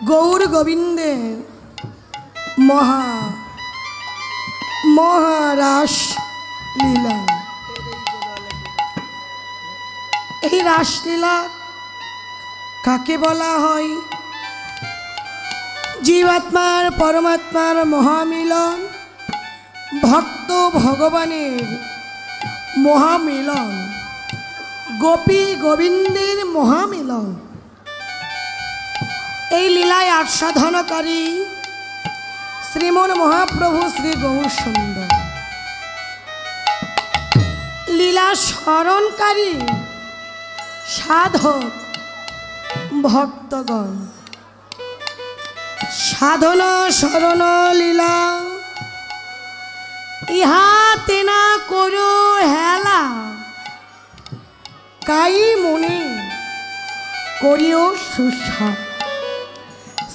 গৌর গোবিন্দে মহারাস লীলা। এই রাসলীলা কাকে বলা হয়? জীবাত্মার পরমাত্মার মহামিলন, ভক্ত ভগবানের মহামিলন, গোপী গোবিন্দের মহামিলন। এই লীলায় আস্বাদনকারী শ্রীমন মহাপ্রভু শ্রী গৌর সুন্দর, লীলা স্মরণকারী সাধক ভক্তগণ। সাধনা শরণ লীলা ইহাতে না করো হেলা, কাই মনে করিও সুস্বাদ।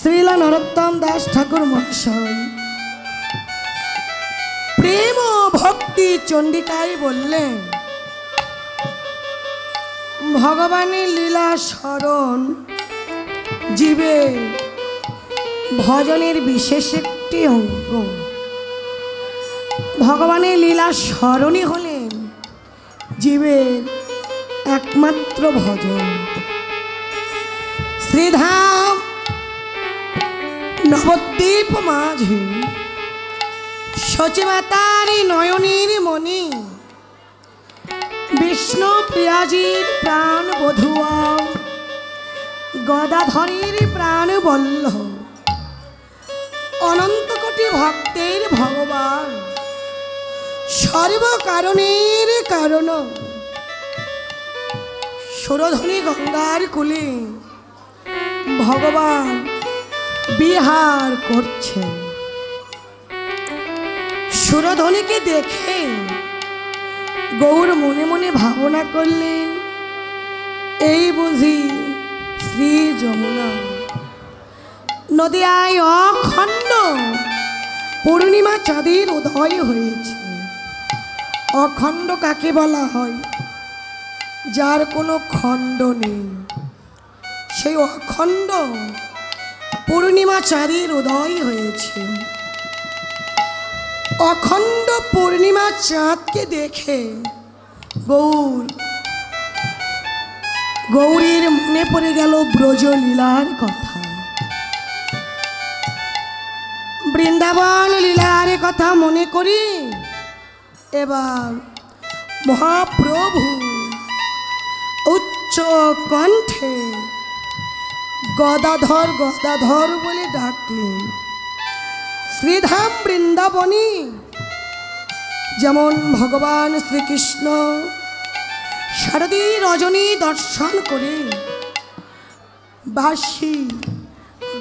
শ্রীলা নরোত্তম দাস ঠাকুর মহাশয় প্রেম ও ভক্তি চণ্ডিকায় বললেন, ভগবানের লীলা স্মরণ জীবের ভজনের বিশেষ একটি অঙ্গ। ভগবানের লীলা স্মরণই হলেন জীবের একমাত্র ভজন। শ্রীধাম নবদ্বীপ মাঝে সচিমাতারি নয়নীর মণি, বিষ্ণু প্রিয়াজির প্রাণ বধুয়া, গদাধরের প্রাণ বল্লভ, অনন্ত কোটি ভক্তের ভগবান, সর্বকারণের কারণ, সুরধনী গঙ্গার কূলে ভগবান বিহার করছেন। সুরধনীকে দেখে গৌর মনে মনে ভাবনা করলেন, এই বুঝি শ্রী যমুনা নদিয়ায় অখণ্ড পূর্ণিমা চাঁদের উদয় হয়েছে। অখণ্ড কাকে বলা হয়? যার কোনো খণ্ড নেই, সেই অখণ্ড পূর্ণিমা চাঁদের উদয় হয়েছে। অখণ্ড পূর্ণিমা চাঁদকে দেখে গৌরীর মনে পড়ে গেল ব্রজলীলার কথা, বৃন্দাবন লীলার কথা মনে করি। এবার মহাপ্রভু উচ্চ কণ্ঠে গদাধর গদাধর বলে ডাকলেন। শ্রীধাম বৃন্দাবনী যেমন ভগবান শ্রীকৃষ্ণ শারদী রজনী দর্শন করে বাঁশি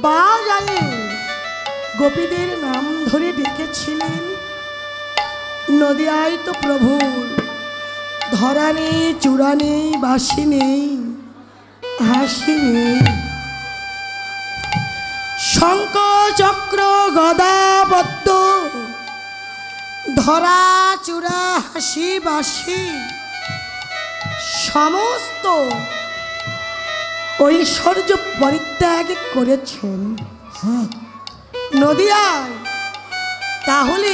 বাজায়ে গোপীদের নাম ধরে ডেকেছিলেন, নদিয়ায় তো প্রভুর ধরা নেই, চূড়া নেই, বাঁশি নেই, হাসি নেই। শঙ্খ চক্র গদা পদ্ম, ধরা চূড়া হাসি বাঁশি সমস্ত ঐশ্বর্য পরিত্যাগ করেছেন নদিয়ায়। তাহলে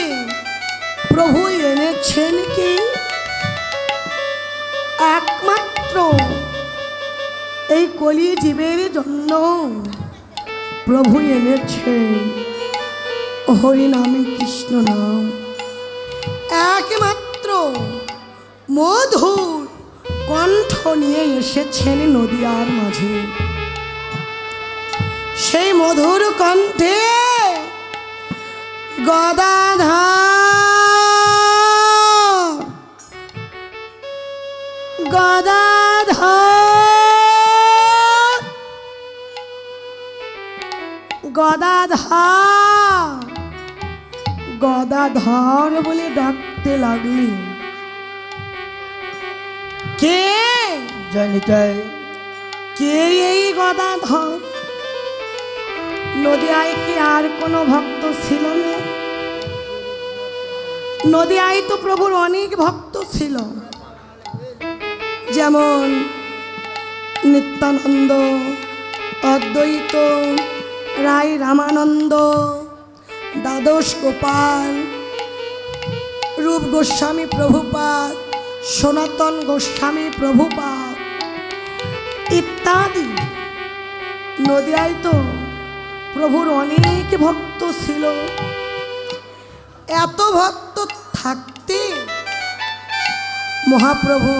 প্রভু এনেছেন কি? একমাত্র এই কলি জীবের জন্য প্রভু এনেছেন হরি নামে কৃষ্ণ নাম। একমাত্র মধুর কণ্ঠ নিয়ে এসেছেন নদিয়ার মাঝে। সেই মধুর কণ্ঠে গদাধর গদাধর গদাধর গদাধর বলে ডাকতে লাগলেন। কে জানিতাই? কে এই গদাধর? নদিয়ায় কি আর কোনো ভক্ত ছিল না? নদিয়ায় তো প্রভুর অনেক ভক্ত ছিল, যেমন নিত্যানন্দ, অদ্বৈত, রায় রামানন্দ, দ্বাদশ গোপাল, রূপ গোস্বামী প্রভুপাদ, সনাতন গোস্বামী প্রভুপাদ ইত্যাদি। নদিয়ায় তো প্রভুর অনেক ভক্ত ছিল। এত ভক্ত থাকতে মহাপ্রভু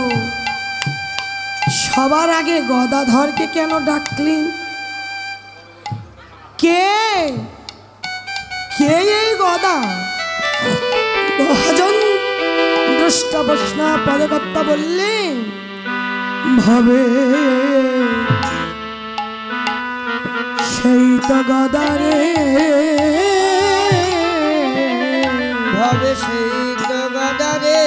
সবার আগে গদাধরকে কেন ডাকলেন? কে কে এই গদা? মহাজন দ্রষ্টা বৈষ্ণব পদকর্তা বললেন, ভবে সেই তো গদা রে, ভবে সেই তো গদা রে,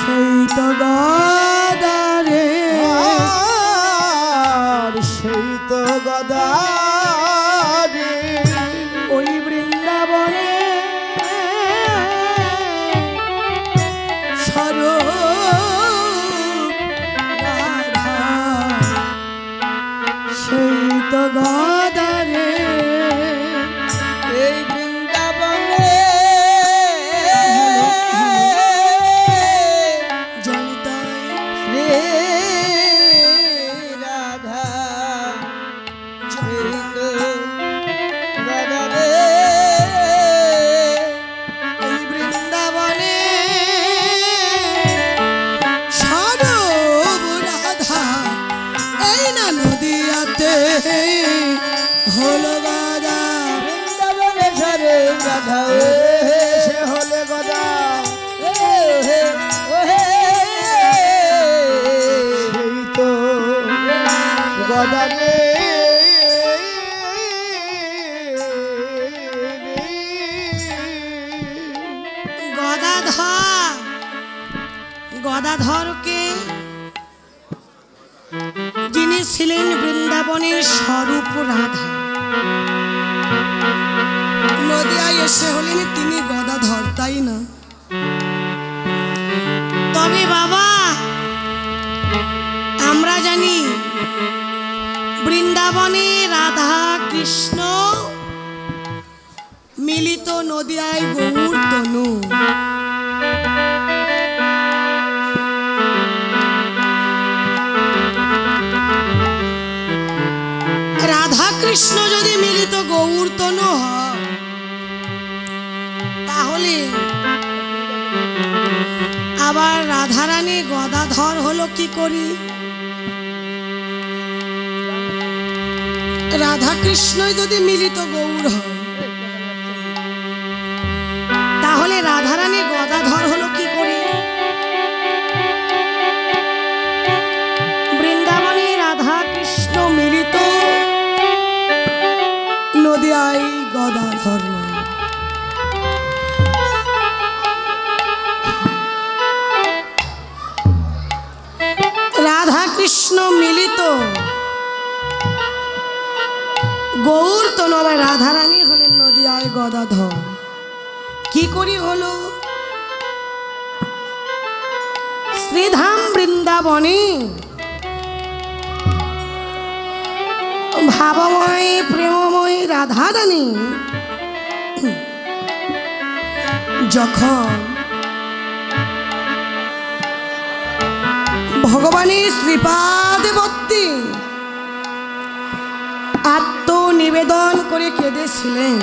সেই তো গদা রে, সেই তো গদা রে। ওই বৃন্দাবনে স্বরূপ রাধা, সেই তো গদা রে। এই বৃন্দাবনে জনিতাই শ্রী রাধা, সেই তো গদা রে। এই বৃন্দাবনে স্বরূপ রাধা, এই না নদিয়াতে হলো গদা। বৃন্দাবনে সরে রাধা, সে হলে গদা, সেই তো গদা রে। গদাধর, গদাধরকে যিনি ছিলেন বৃন্দাবনের স্বরূপ রাধা, নদিয়ায় এসে হলেন তিনি গদাধর, তাই না? তবে বাবা আমরা জানি বৃন্দাবনে রাধা কৃষ্ণ মিলিত, নদিয়ায় গৌর তনু। রাধা কৃষ্ণ যদি মিলিত গৌর তনু হয়, তাহলে আবার রাধারানী গদাধর হলো কি করি? রাধা কৃষ্ণই যদি মিলিত গৌর হয়, তাহলে রাধারানী গদাধর হলো কি করি? বৃন্দাবনে রাধা কৃষ্ণ মিলিত, নদিয়ায় গদাধর নয়। রাধা কৃষ্ণ মিলিত গৌর তো নয়, রাধারানী হলেন নদিয়ায় গদাধর। কি করি হলো? শ্রীধাম বৃন্দাবনে ভাবময় প্রেমময় রাধারানী যখন ভগবানের শ্রীপাদবর্তী আত্মনিবেদন করে কেঁদেছিলেন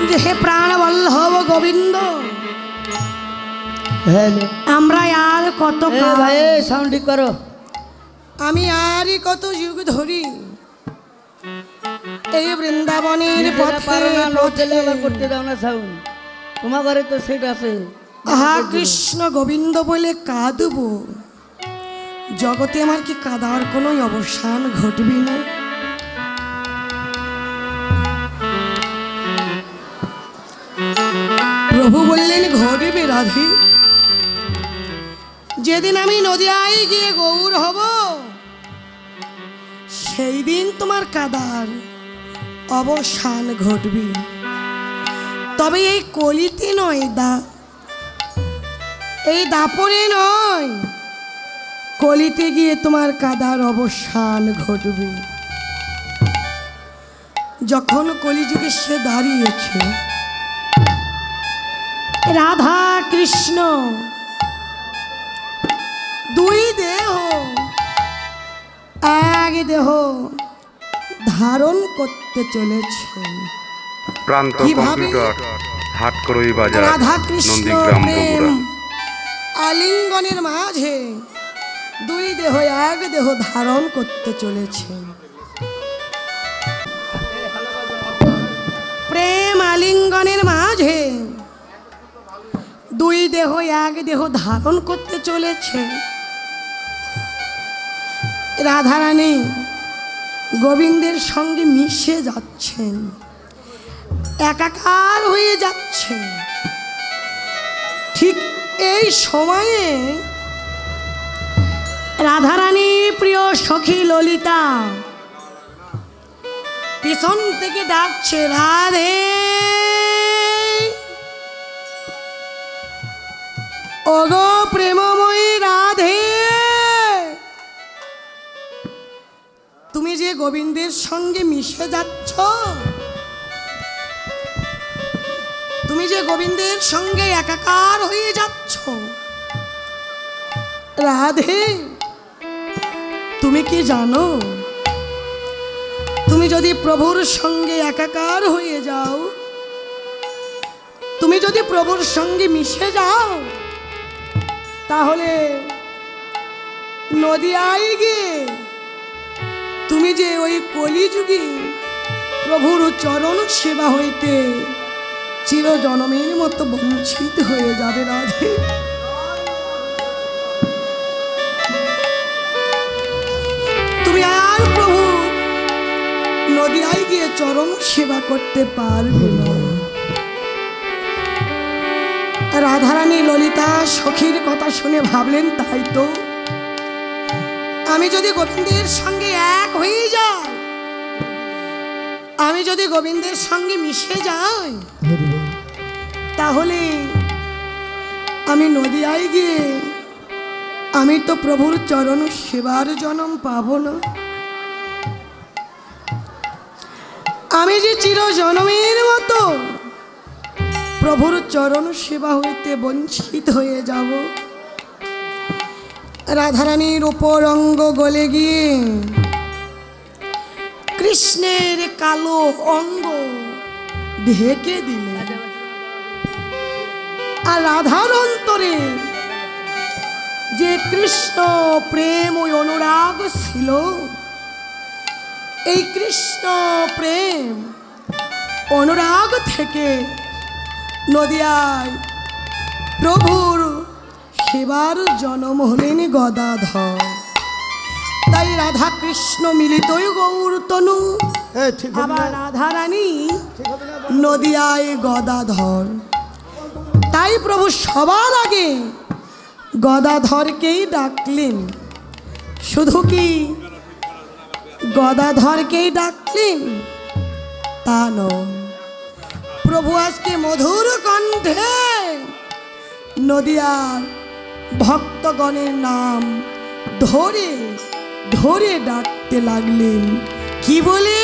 যে হে প্রাণবল্লভ গোবিন্দ, আমরা আর কত ভাই সাউন্ড ঠিক করো, আমি আরই কত যুগ ধরি এই বৃন্দাবনের পথে করতে দাও না সাউন্ড, তোমার ঘরে তো সেট আছে। আহা কৃষ্ণ গোবিন্দ বলে কাঁদব, জগতে আমার কি কাঁদার কোনো অবসান ঘটবি না? প্রভু বললেন ঘটবে রাধে, যেদিন আমি নদিয়ায় গিয়ে গৌর হব, সেই দিন তোমার কাদার অবসান ঘটবে। তবে এই কলিতে নয়, এই দাপরে নয়, কলিতে গিয়ে তোমার কাদার অবসান ঘটবে। যখন কলিযুগে সে দাঁড়িয়েছে, রাধা কৃষ্ণ দুই দেহ এক দেহ ধারণ করতে চলেছে। প্রান্ত কম্পিউটার হাটকড়ই বাজার রাধা কৃষ্ণ নন্দীগ্রাম প্রেম বগুড়া। আলিঙ্গনের মাঝে দুই দেহ এক দেহ ধারণ করতে চলেছে। প্রেম আলিঙ্গনের মাঝে দুই দেহ এক দেহ ধারণ করতে চলেছে। রাধারানী গোবিন্দের সঙ্গে মিশে যাচ্ছেন, একাকার হয়ে যাচ্ছে। ঠিক এই সময়ে রাধারানী প্রিয় সখী ললিতা পিছন থেকে ডাকছে, রাধে ওগো প্রেমময়ী রাধে, তুমি যে গোবিন্দের সঙ্গে মিশে যাচ্ছ, তুমি যে গোবিন্দের সঙ্গে একাকার হয়ে যাচ্ছ, রাধে তুমি কি জানো, তুমি যদি প্রভুর সঙ্গে একাকার হয়ে যাও, তুমি যদি প্রভুর সঙ্গে মিশে যাও, তাহলে নদিয়ায় গিয়ে তুমি যে ওই কলিযুগে প্রভুর চরণ সেবা হইতে চিরজনমের মতো বঞ্চিত হয়ে যাবে। রাধে তুমি আর প্রভু নদিয়ায় গিয়ে চরণ সেবা করতে পারবে না। রাধারানী ললিতা সখীর কথা শুনে ভাবলেন, তাই তো, আমি যদি গোবিন্দের সঙ্গে এক হয়ে যাই, আমি যদি গোবিন্দের সঙ্গে মিশে যাই, তাহলে আমি নদিয়ায় গিয়ে আমি তো প্রভুর চরণ সেবার জনম পাব না। আমি যে চিরজনমের মতো প্রভুর চরণ সেবা হইতে বঞ্চিত হয়ে যাব। রাধারানীর উপর অঙ্গ গলে গিয়ে কৃষ্ণের কালো অঙ্গ ঢেকে দিলেন, আর রাধার অন্তরে যে কৃষ্ণ প্রেম ও অনুরাগ ছিল, এই কৃষ্ণ প্রেম অনুরাগ থেকে নদিয়ায় প্রভুর সেবার জন্ম হলেন গদাধর। তাই রাধা কৃষ্ণ মিলিতই গৌর তনু, আবার রাধারানী নদিয়ায় গদাধর। তাই প্রভু সবার আগে গদাধরকেই ডাকলেন। শুধু কি গদাধরকেই ডাকলেন তা নয়, প্রভু আজকে মধুর কণ্ঠে নদিয়ার ভক্তগণের নাম ধরে ধরে ডাকতে লাগলেন। কি বলে?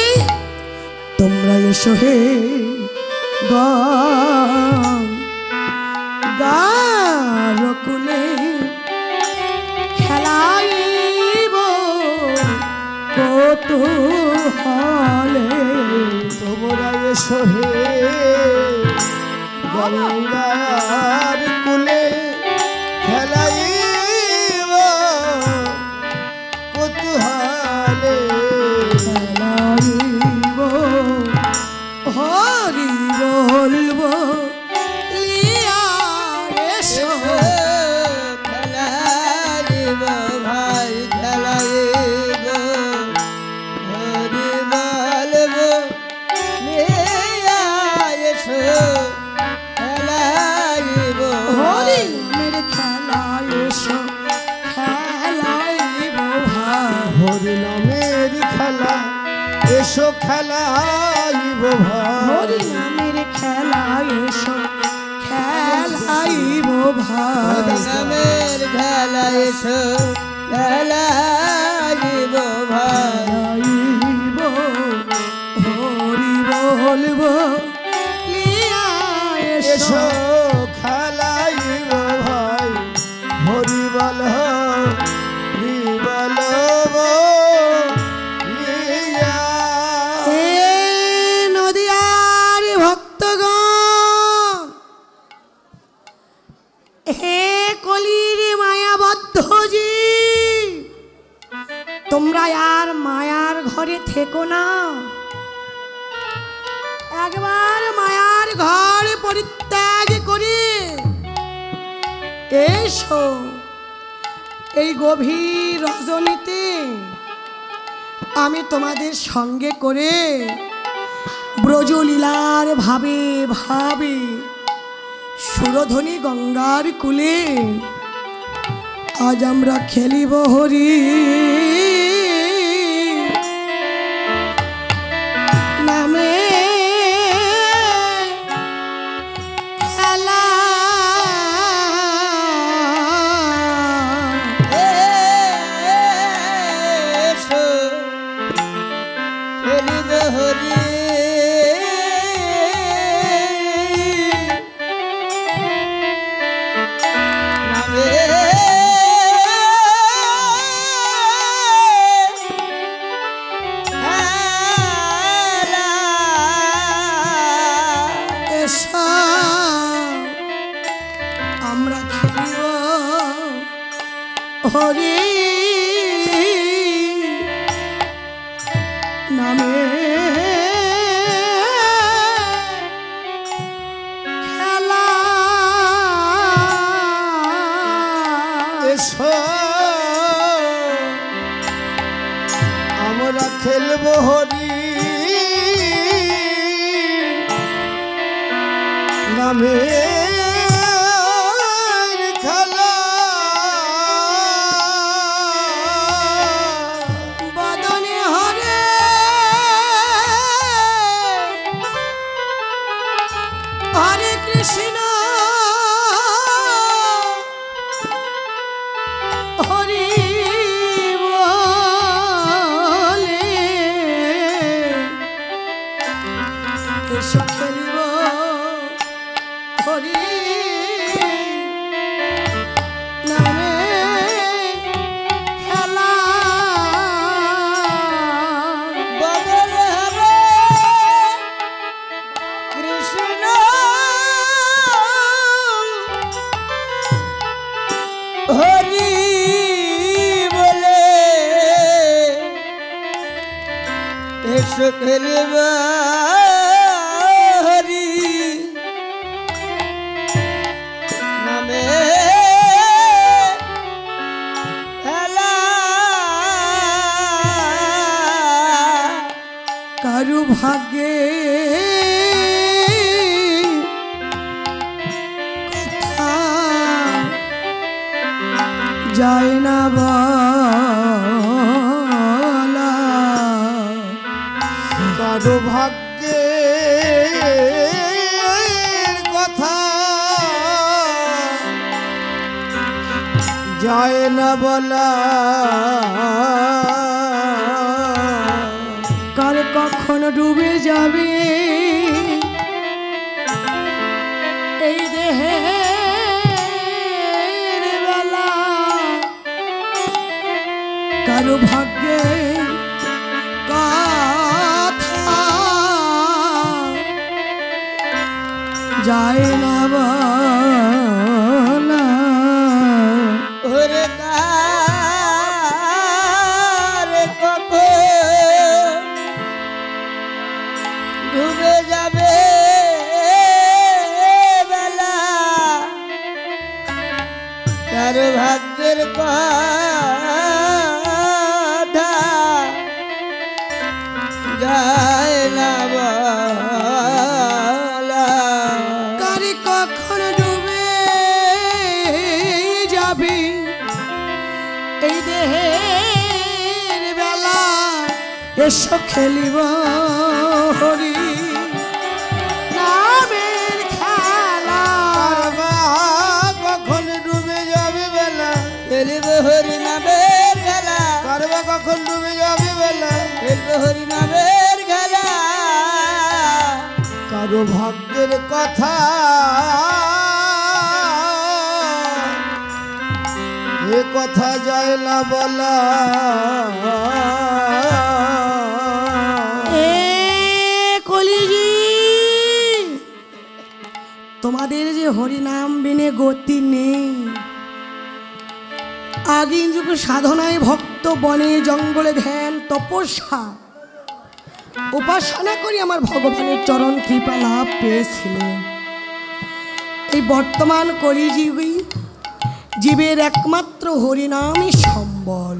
তোমরা এসো হে গারকুলে খেলাইব কৌতূহলে। তোমরা এসো হে গঙ্গার কুলে খেলাইব কৌতূহলে। খেলাইব হরি বলব লিয়া এসো। খেলাইব ভাই খেলাইব হরি বলব লিয়া এসো। খেলাইব হরি মেরে খেলা এসো, খেলাইব ভাই। হরি নামের খেলা এসো খেলাইব হরি ভাই। নামের খেলা এসো, খেলাইব ভাই। নামের খেলা এসো খেলাইব ভাই গাইব হরি বলবো লিয়া এসো এসো খেলাইব ভাই হরি বল হরি বল লিয়া এ নদিয়ার ভক্তগণ, হে কলির মায়াবদ্ধ জীব, তোমরা আর মায়ার ঘরে থেকো না। একবার মায়ার ঘর পরিত্যাগ করে এসো এই গভীর রজনীতে আমি তোমাদের সঙ্গে করে ব্রজলীলার ভাবে ভাবে সুরধ্বনি গঙ্গার কূলে আজ আমরা খেলিব হরি নামে খেলা। এসো খেলিব হরি নামে খেলা। এসো আমরা খেলিব হরি নামে খেলা। এসো আমরা খেলব হরি নামে খেলা। বদনে হরে হরে কৃষ্ণ হরি বলে এসো খেলিব হরি নামে খেলা। বদল হরে কৃষ্ণ হরি বলে এসো খেলিব হরি নামে খেলা। কারু ভাগ্যে কথা যায় না বলা, কারো ভাগ্যে কথা যায় না বলা। কার কখন ডুবে যাবে এই দেহের বেলা, কারো ভাগ্যে কথা যায় না বলা। ওরে কার কখন ডুবে যাবে বেলা, কার ভাগ্যের কথা যায় না বলা। কারি কখন ডুবে যাবি এই দেহের বেলা, এসো খেলিব হরি নামের খেলা। কার মা কখন ডুবে যাবে বেলা, খেলিব হরি নামের খেলা কারবা কখন ডুবে যাবে বেলা খেলবে হরি নামের খেলা কারো ভাগ্যের কথা এ কথা যায় না বলা এ কলিজি তোমাদের যে হরিনাম বিনে গতি নেই। আগের যুগ সাধনায় ভক্ত বনে জঙ্গলে ধ্যান তপস্যা উপাসনা করি আমার ভগবানের চরণ কৃপা লাভ পেয়েছিলেন। এই বর্তমান কলিযুগে জীবের একমাত্র হরিনামই সম্বল।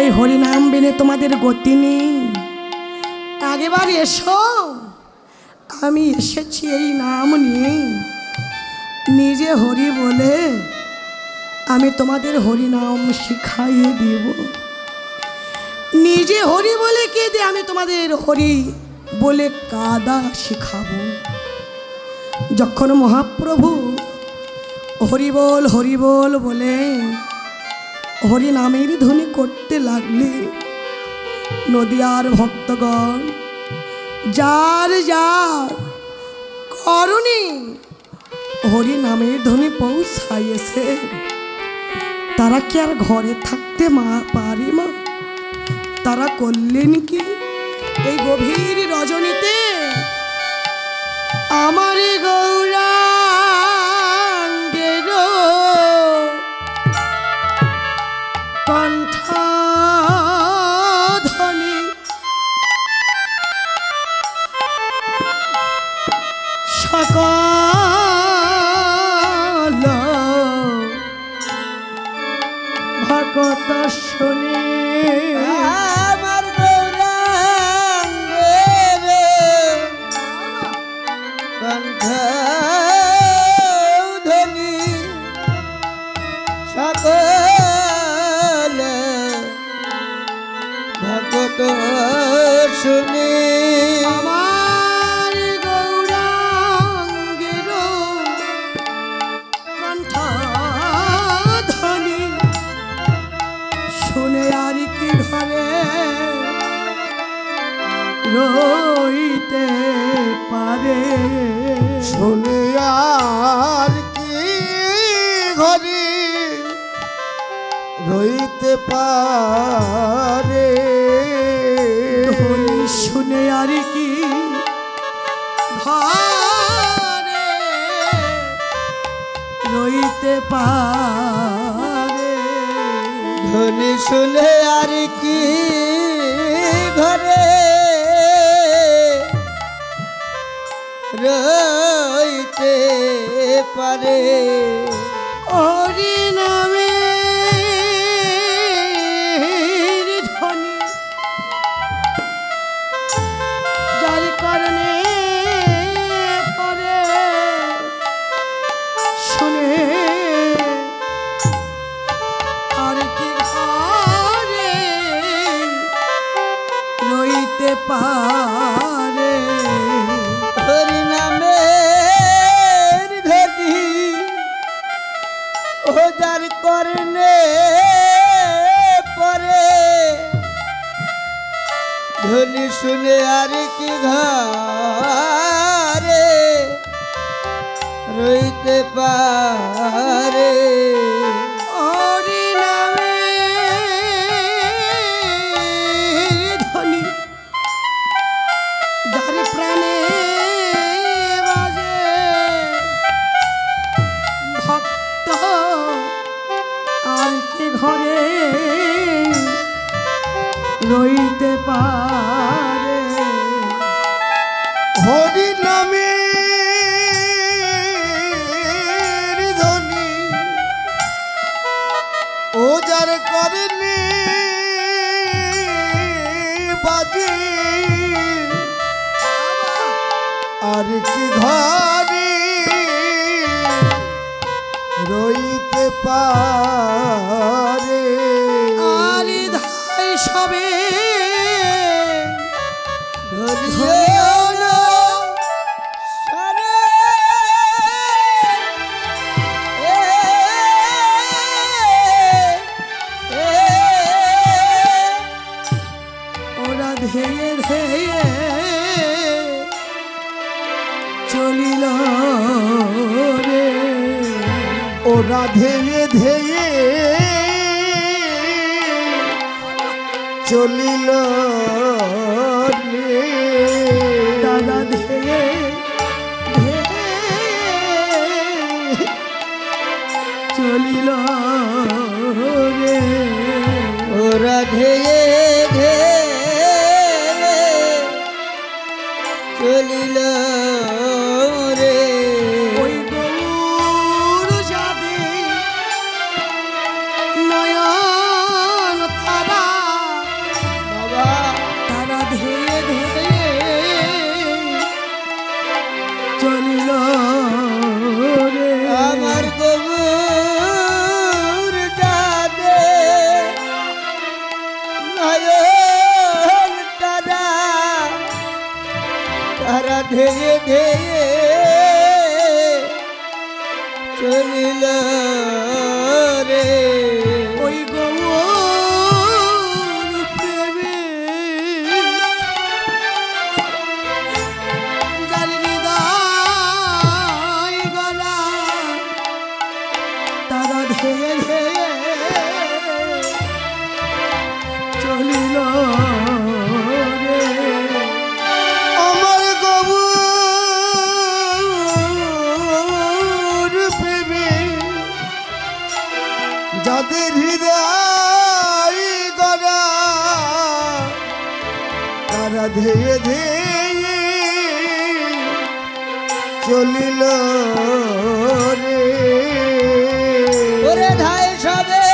এই হরিনাম বিনে তোমাদের গতি নেই। আগেবার এসো, আমি এসেছি এই নাম নিয়ে। নিজে হরি বলে আমি তোমাদের হরিনাম শিখাইয়ে দেব। নিজে হরি বলে কেঁদে আমি তোমাদের হরি বলে কাদা শিখাবো। যখন মহাপ্রভু হরি বল বলে হরি নামের ধ্বনি করতে লাগলে নদিয়ার ভক্তগণ যার যার করণে হরি নামের ধ্বনি পৌঁছাইয়েছে তারা কি আর ঘরে থাকতে পারে মা? তারা করলেন কি এই গভীর রজনীতে আমার গৌরাঙ্গের কণ্ঠধ্বনি সকল ভকত শুনে আমার গৌরাঙ্গের কণ্ঠধ্বনি সকল ভকত শুনে আমার গৌরাঙ্গের কণ্ঠধ্বনি শুনে আর কি ঘরে রইতে পারে? শুনে আর কি ঘরে রইতে পারে? ধ্বনি শুনে আর কি ঘরে রইতে পারে? ধ্বনি শুনে আর কি ঘরে রইতে পারে? হরি নামের ধ্বনি যার কারণে পরে শুনে আর কি ঘরে রইতে পারে? হরি নামের ধ্বনি ও যার করনে পরে ধ্বনি শুনে আর কি ঘরে রইতে পারে? হরি নামের ধ্বনি যার প্রাণে বাজে ভক্ত আর কি ঘরে রইতে পারে? হরি নামে ধ্বনি ও যার করলে বাজে আর কি ঘরে রইতে পারে? আর ধাই সবে ধরিও না সারে ধেয়ে ধেয়ে চলিল রে। ওরা ধেয়ে ধেয়ে চলিল রে। দাদা ধেয়ে ধেয়ে চলিল রে। ওরা ধেয়ে ধেয়ে চলিল রে। ওই গৌর যাবে নয়ন তারা, বাবা তারা ধেয়ে ধেয়ে চলিল রে। আমার গবুর যাবে নয়ন তারা, তারা ধেয়ে ধেয়ে চলিল রে। ওই গৌর প্রেমে যার হৃদয় গলা, তারা ধেয়ে ধেয়ে চলিল রে। আমার গবুর প্রেমে যাদের হৃদয় গড়া, তারা ধেয়ে ধেয়ে চলিল রে। ওরে ধাই সবে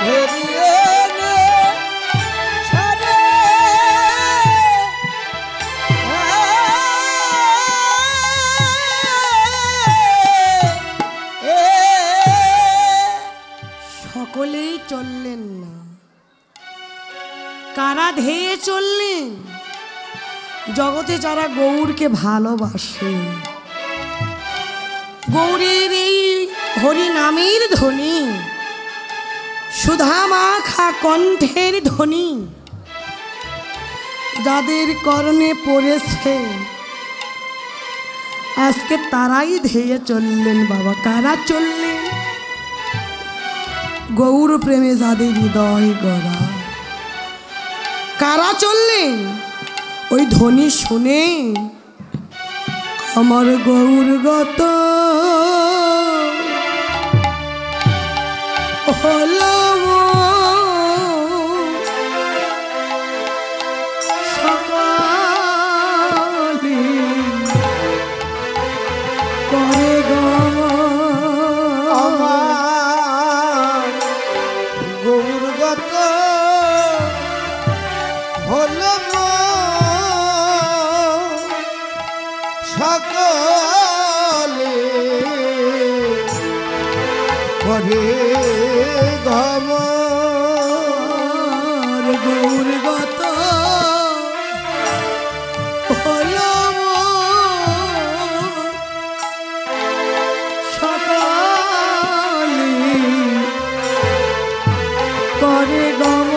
ধরিয়ে নে সারে, সকলেই চললেন না, কারা ধেয়ে চললেন? জগতে যারা গৌরকে ভালোবাসে, গৌরের এই হরি নামের ধ্বনি, সুধা মাখা কণ্ঠের ধ্বনি যাদের কর্ণে পড়েছে, আজকে তারাই ধেয়ে চললেন। বাবা কারা চললেন? গৌর প্রেমে যাদের হৃদয় গড়া, কারা চললেন? ওই ধ্বনি শুনে আমার গৌরগত হলো সকালে করে গম। আমার গৌরগত হল সকলে করে গম। গৌরগত হলো সকালে করে গম।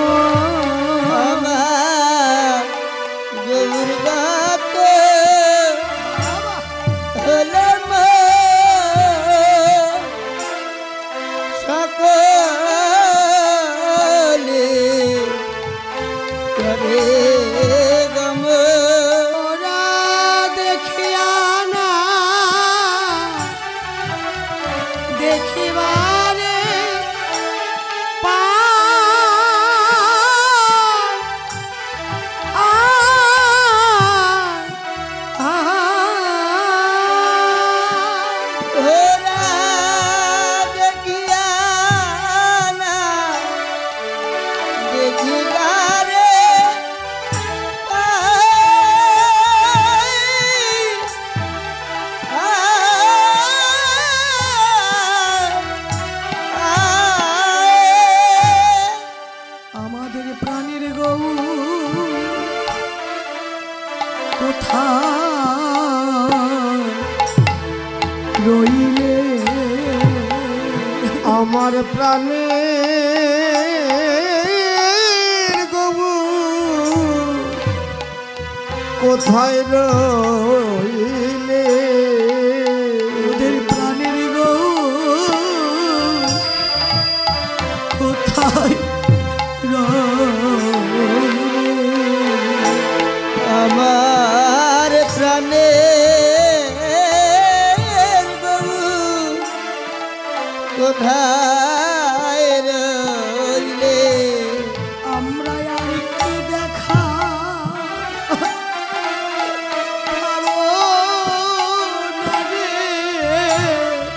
আমার গৌর গাত হলো সকলে করে গম। ওরা দেখিয়া না দেখিবারে ওরা দেখিয়া না দেখিবারে আমাদের প্রাণের গৌর কোথায় রইলে? আমার প্রাণের গৌর কোথায় রইলে ওদের প্রাণের গৌর কোথায় রইলে? আমার প্রাণের গরু কোথায় রইলে? আমরা আর একটু দেখা পাবো না রে, প্রাণের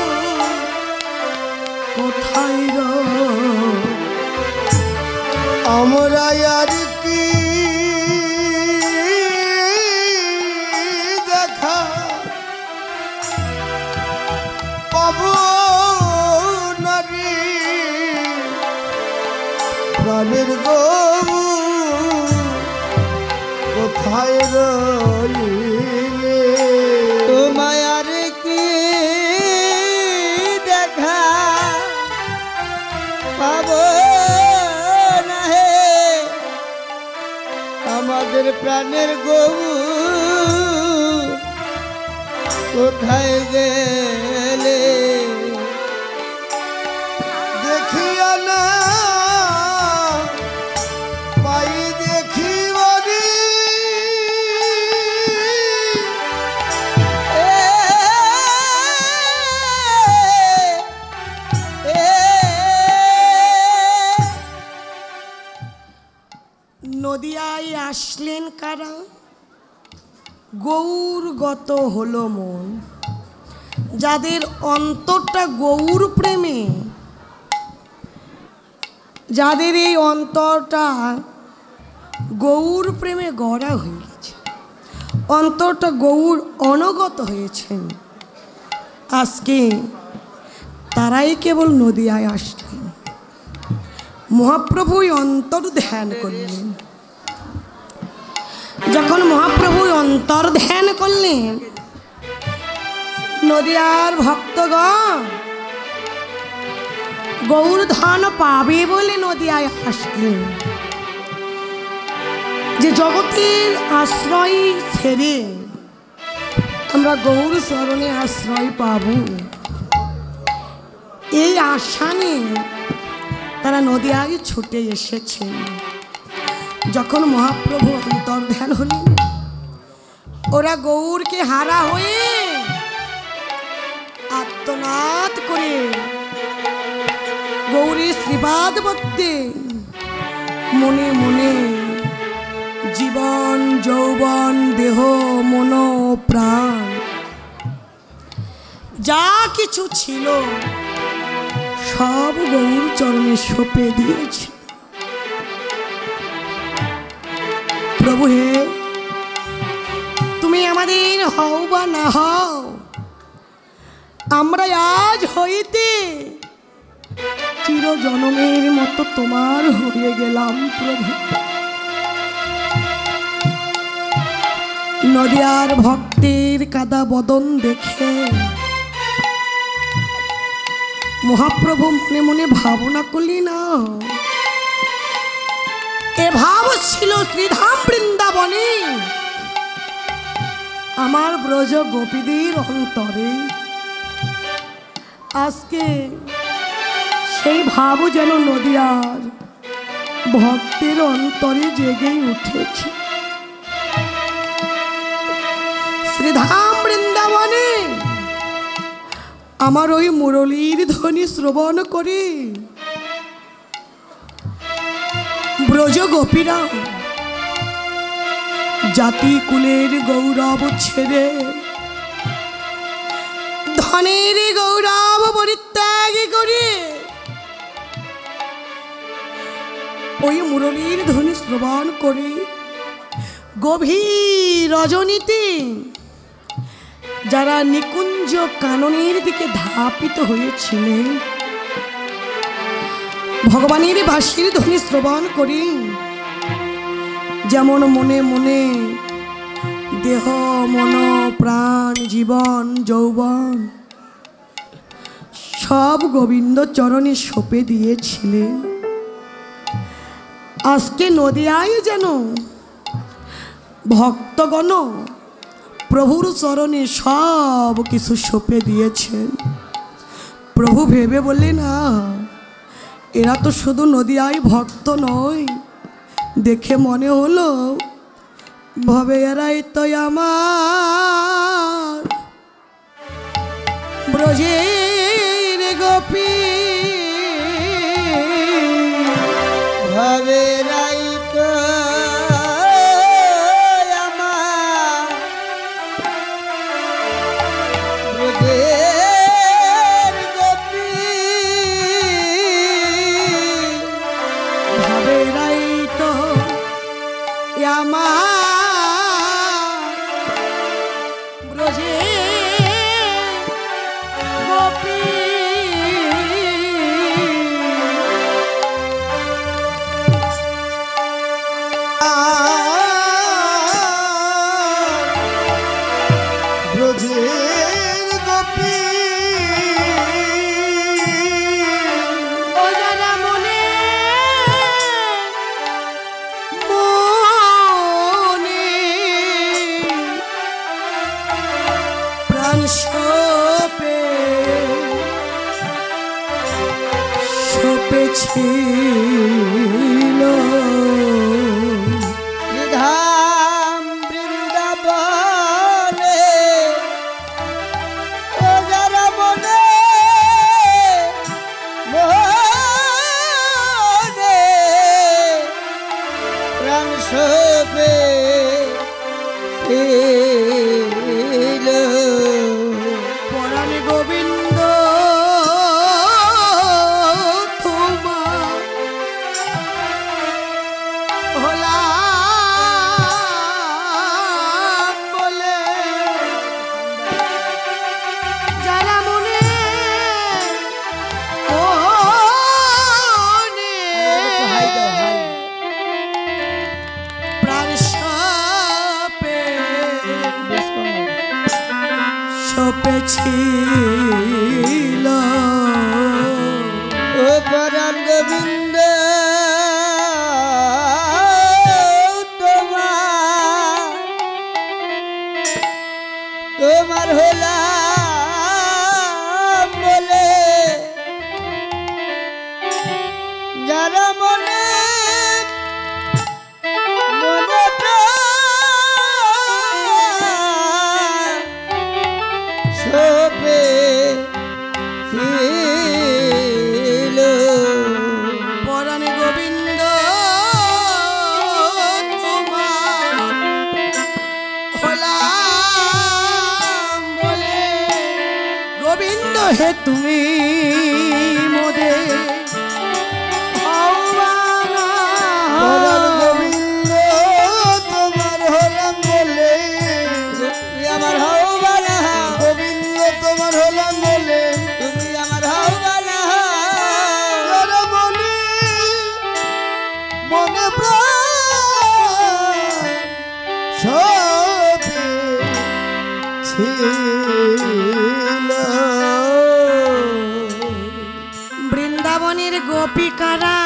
গৌর কোথায় রইলে? আমরা আর কি দেখা পাবো না রে, প্রাণের গৌর কোথায় রইলে? তোমায় আর কি দেখা পাবো না হে, আমাদের প্রাণের গরু কোথায় গেলে? দেখিয়া না পাই দেখিবারি নদিয়ায় আসলেন কারা? গৌরগত হলো মন, যাদের অন্তরটা গৌর প্রেমে, যাদের এই অন্তরটা গৌর প্রেমে গড়া হয়ে গেছে, অন্তরটা গৌর অনুগত হয়েছেন, আজকে তারাই কেবল নদিয়ায় আসলেন। মহাপ্রভুই অন্তর ধ্যান করলেন। যখন মহাপ্রভু অন্তর ধ্যান করলেন, নদিয়ার ভক্তগণ গৌর ধন পাবে বলে নদিয়ায় আসলেন। যে জগতের আশ্রয় ছেড়ে আমরা গৌর চরণে আশ্রয় পাব, এই আশা নিয়ে তারা নদিয়ায় ছুটে এসেছেন। যখন মহাপ্রভু অন্তর ধ্যান হলেন, ওরা গৌরকে হারা হয়ে আত্মনাদ করে গৌরীর শ্রীবাদ মধ্যে মনে মনে জীবন যৌবন দেহ মন প্রাণ যা কিছু ছিল সব গৌর চরণে সঁপে দিয়েছে। প্রভু হে, তুমি আমাদের হও বা না হও, আমরা আজ হইতে চির জনমের মতো তোমার হয়ে গেলাম। প্রভু, নদিয়ার ভক্তের কাদা বদন দেখে মহাপ্রভু মনে মনে ভাবনা করলি না, এ ভাব ছিল শ্রীধাম বৃন্দাবনে আমার ব্রজ গোপীদের অন্তরে। আজকে সেই ভাব যেন নদিয়ার ভক্তের অন্তরে জেগেই উঠেছে। শ্রীধাম বৃন্দাবনে আমার ওই মুরলীর ধ্বনি শ্রবণ করে ব্রজ গোপীরা জাতি কুলের গৌরব ছেড়ে ধনের গৌরব পরিত্যাগ করে ওই মুরলীর ধ্বনি শ্রবণ করে গভীর রজনীতে যারা নিকুঞ্জ কাননের দিকে ধাপিত হয়েছিলেন, ভগবানের বাঁশির ধ্বনি শ্রবণ করি যেমন মনে মনে দেহ মন প্রাণ জীবন যৌবন সব গোবিন্দ চরণে সঁপে দিয়েছিলেন, আজকে নদিয়ায় যেন ভক্তগণ প্রভুর চরণে সব কিছু সঁপে দিয়েছেন। প্রভু ভেবে বললেন, না এরা তো শুধু নদিয়ায় ভক্ত নয়, দেখে মনে হলো ভবে এরাই তো আমার ব্রজের গোপী। ভাবে রাই তো আমার ব্রজের গোপী। ভাবে এরাই তো আমার ব্রজের গোপী। ব্রজের গোপী ও যারা মনে মনে প্রাণ সপেছিল ধাম বৃন্দাবনে ও যারা মনে মনে প্রাণ সপে ছিল। পরাণ গোবিন্দ তোমার হলাম বলে যারা মনে মনে প্রাণ সপেছিল। ও পরাণ গোবিন্দ তোমার হলাম বলে যারা মনে মনে সপে ছিল। পরাণ গোবিন্দ তোমার হলাম বলে গোবিন্দ হে তুমি মোদে পরাণ গোবিন্দ তোমার হলাম বলে তুমি আমার হও বানা, গোবিন্দ তোমার হলাম বলে তুমি আমার হও বানা। যারা মনে মনে প্রাণ সপেছিল। বৃন্দাবনের গোপিকারা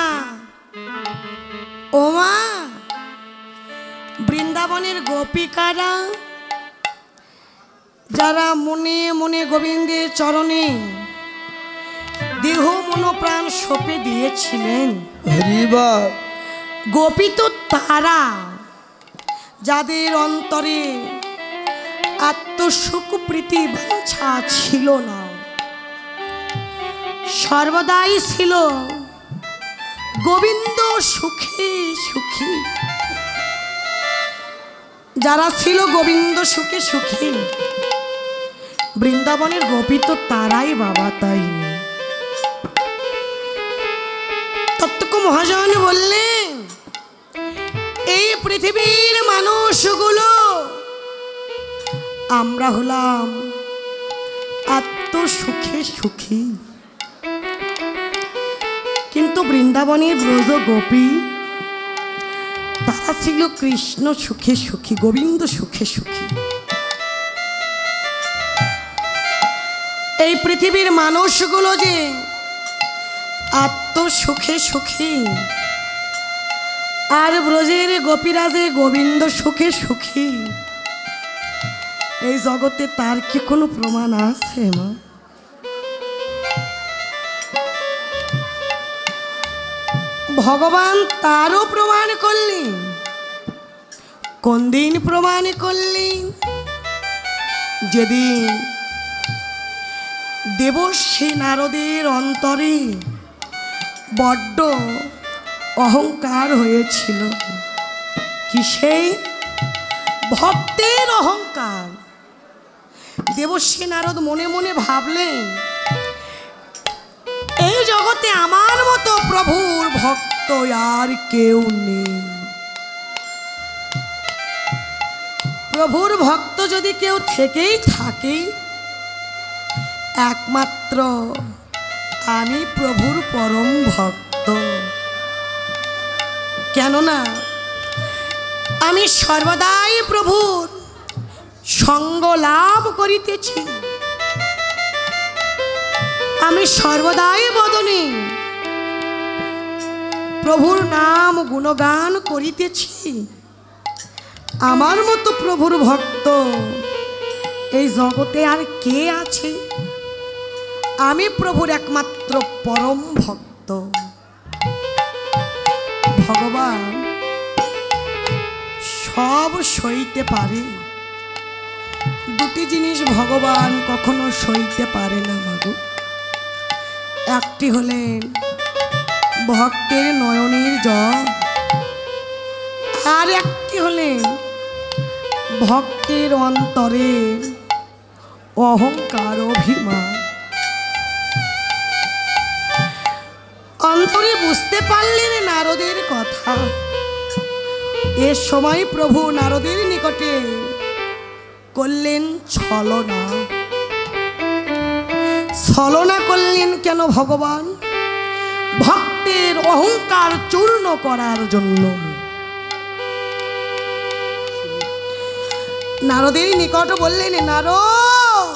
ওমা বৃন্দাবনের গোপিকারা যারা মনে মনে গোবিন্দের চরণে দেহ মন প্রাণ সঁপে দিয়েছিলেন। হরিবা গোপী তো তারা যাদের অন্তরে আত্মসুখ প্রীতি বাঞ্ছা ছিল না, সর্বদাই ছিল গোবিন্দ সুখী সুখী। যারা ছিল গোবিন্দ সুখে সুখী বৃন্দাবনের গোপী তো তারাই বাবা। তাই তত্ত্বক মহাজন বললেন, এই পৃথিবীর মানুষগুলো আমরা হলাম আত্মসুখে সুখী, কিন্তু বৃন্দাবনের ব্রজ গোপী তারা ছিল কৃষ্ণ সুখে সুখী, গোবিন্দ সুখে সুখী। এই পৃথিবীর মানুষগুলো যে আত্মসুখে সুখী আর ব্রজের গোপীরাজে গোবিন্দ সুখে সুখী, এই জগতে তার কি কোনো প্রমাণ আছে মা? ভগবান তারও প্রমাণ করলেন। কোন দিন প্রমাণ করলেন? যেদিন দেবশ্রী নারদের অন্তরে বড্ড অহংকার হয়েছিল। কিসে? ভক্তের অহংকার। দেবশ্রী নারদ মনে মনে ভাবলেন, এই জগতে আমার মতো প্রভুর ভক্ত আর কেউ নেই। প্রভুর ভক্ত যদি কেউ থেকেই থাকে, একমাত্র আমি প্রভুর পরম ভক্ত। কেননা আমি সর্বদাই প্রভুর সঙ্গ লাভ করিতেছি। আমি সর্বদাই বদনে প্রভুর নাম গুণগান করিতেছি। আমার মতো প্রভুর ভক্ত এই জগতে আর কে আছে? আমি প্রভুর একমাত্র পরম ভক্ত। ভগবান সব সইতে পারে, দুটি জিনিস ভগবান কখনো সইতে পারে না মাগো। একটি হলেন ভক্তের নয়নের জল, আর একটি হলেন ভক্তের অন্তরের অহংকার অভিমান। অন্তরে বুঝতে পারলেন নারদের কথা। এর সময় প্রভু নারদের নিকটে করলেন ছলনা। ছলনা করলেন কেন ভগবান? ভক্তের অহংকার চূর্ণ করার জন্য। নারদের নিকট বললেন, নারদ,